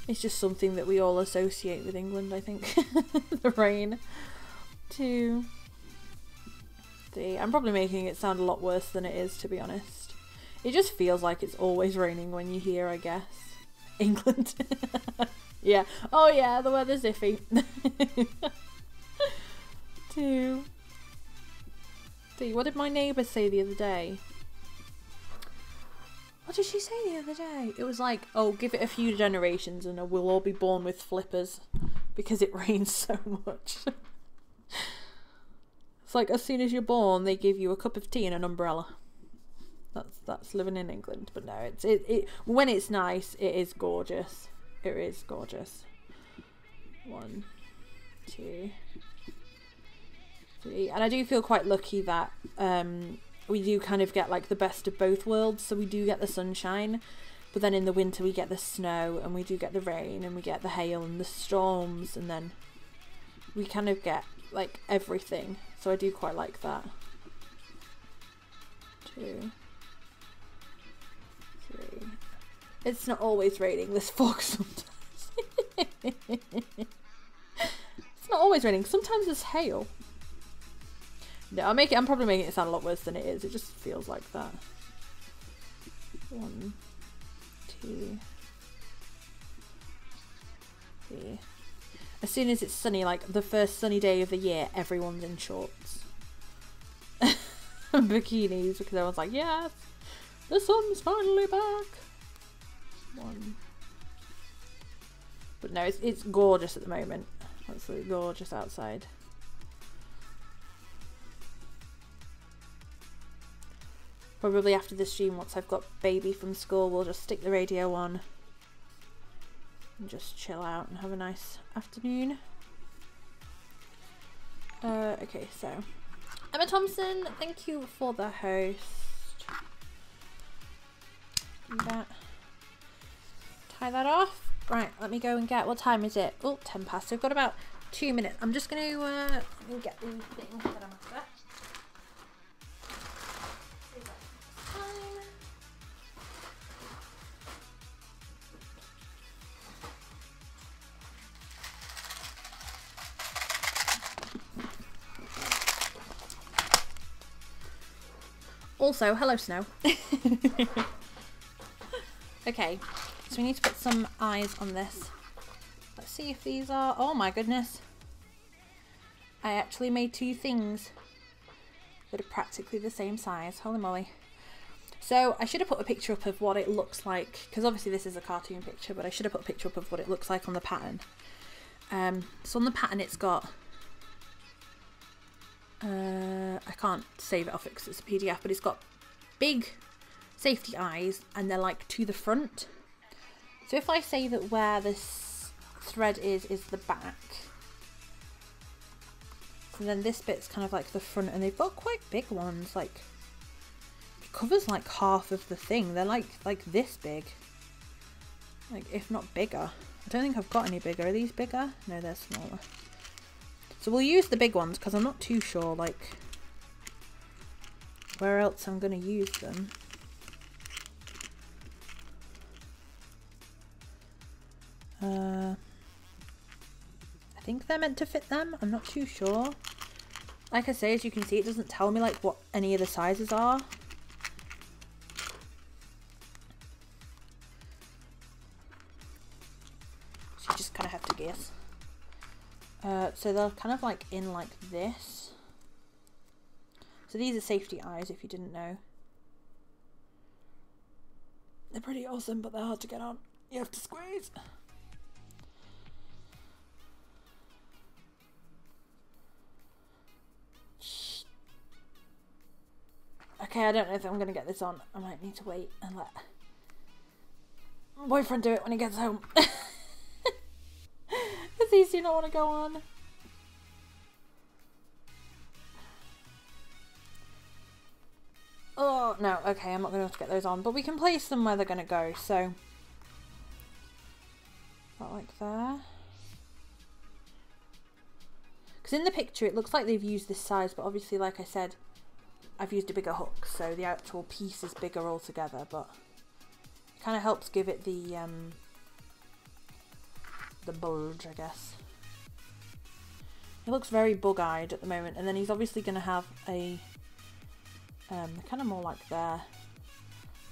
It's just something that we all associate with England, I think. The rain. 2, 3. I'm probably making it sound a lot worse than it is, to be honest. It just feels like it's always raining when you're here, I guess. England. Yeah. Oh yeah, the weather's iffy. 2, 3. What did my neighbour say the other day? What did she say the other day? It was like, oh, give it a few generations and we'll all be born with flippers because it rains so much. It's like as soon as you're born, they give you a cup of tea and an umbrella. That's living in England. But no, it when it's nice, it is gorgeous. It is gorgeous. 1, 2, 3. And I do feel quite lucky that we do kind of get like the best of both worlds. So we do get the sunshine, but then in the winter we get the snow and we do get the rain and we get the hail and the storms, and then we kind of get like everything. So I do quite like that. 2, 3. It's not always raining. There's fog sometimes. It's not always raining. Sometimes there's hail. No, I'm probably making it sound a lot worse than it is. It just feels like that. 1, 2, 3. As soon as it's sunny, like the first sunny day of the year, everyone's in shorts and bikinis because everyone's like, yes, the sun's finally back. 1. But no, it's gorgeous at the moment. Absolutely gorgeous outside. Probably after the stream, once I've got baby from school, we'll just stick the radio on and just chill out and have a nice afternoon. Okay, so Emma Thompson, thank you for the host. Do that. Tie that off. Right, let me go and get, what time is it? Oh, 10 past. So we've got about 2 minutes. I'm just going to get the thing that I'm after. Also, hello snow. Okay, so we need to put some eyes on this. Let's see if these are, oh my goodness. I actually made 2 things that are practically the same size. Holy moly. So I should have put a picture up of what it looks like, because obviously this is a cartoon picture, but I should have put a picture up of what it looks like on the pattern. So on the pattern it's got, I can't save it off it because it's a PDF, but it's got big safety eyes and they're like to the front. So if I say that where this thread is the back, and then this bit's kind of like the front, and they've got quite big ones, like it covers like half of the thing. They're like this big, like if not bigger. I don't think I've got any bigger. Are these bigger? No, they're smaller. So we'll use the big ones because I'm not too sure like where else I'm going to use them. I think they're meant to fit them. I'm not too sure. Like I say, as you can see, it doesn't tell me like what any of the sizes are. So you just kind of have to guess. So they're kind of like in like this. So these are safety eyes, if you didn't know. They're pretty awesome, but they're hard to get on. You have to squeeze. Okay, I don't know if I'm going to get this on. I might need to wait and let my boyfriend do it when he gets home. Because these do not want to go on. Oh, no. Okay, I'm not going to have to get those on. But we can place them where they're going to go. So, about like there. Because in the picture, it looks like they've used this size. But obviously, like I said, I've used a bigger hook. So the actual piece is bigger altogether. But it kind of helps give it the bulge, I guess. He looks very bug-eyed at the moment, and then he's obviously going to have a kind of more like there.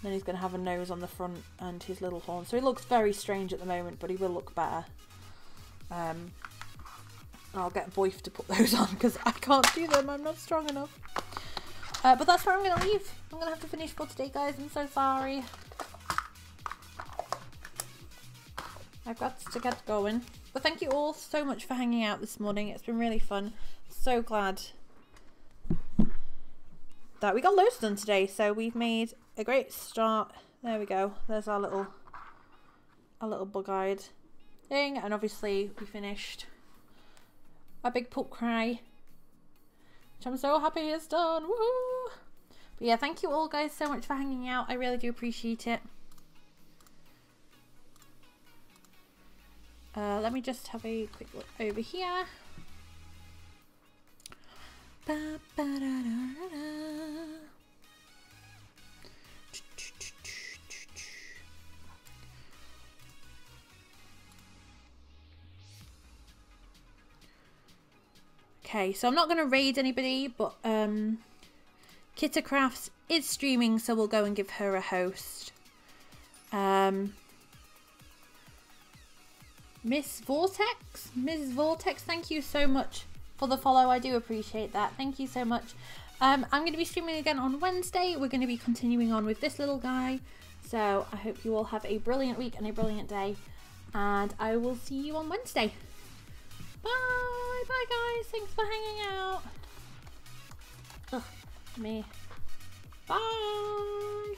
Then he's going to have a nose on the front and his little horn. So he looks very strange at the moment, but he will look better. I'll get Boyf to put those on because I can't do them. I'm not strong enough. But that's where I'm going to leave. I'm going to have to finish for today, guys. I'm so sorry. I've got to get going. But thank you all so much for hanging out this morning. It's been really fun. So glad that we got loads done today. So we've made a great start. There we go. There's our little bug-eyed thing. And obviously we finished a big pup cry, which I'm so happy is done. Woohoo! But yeah, thank you all guys so much for hanging out. I really do appreciate it. Let me just have a quick look over here. Ba, ba, da, da, da, da. Okay, so I'm not going to raid anybody, but Kittercrafts is streaming, so we'll go and give her a host. Mrs. Vortex, thank you so much for the follow. I do appreciate that. Thank you so much. I'm going to be streaming again on Wednesday. We're going to be continuing on with this little guy. So I hope you all have a brilliant week and a brilliant day. And I will see you on Wednesday. Bye. Bye, guys. Thanks for hanging out. Ugh, me. Bye.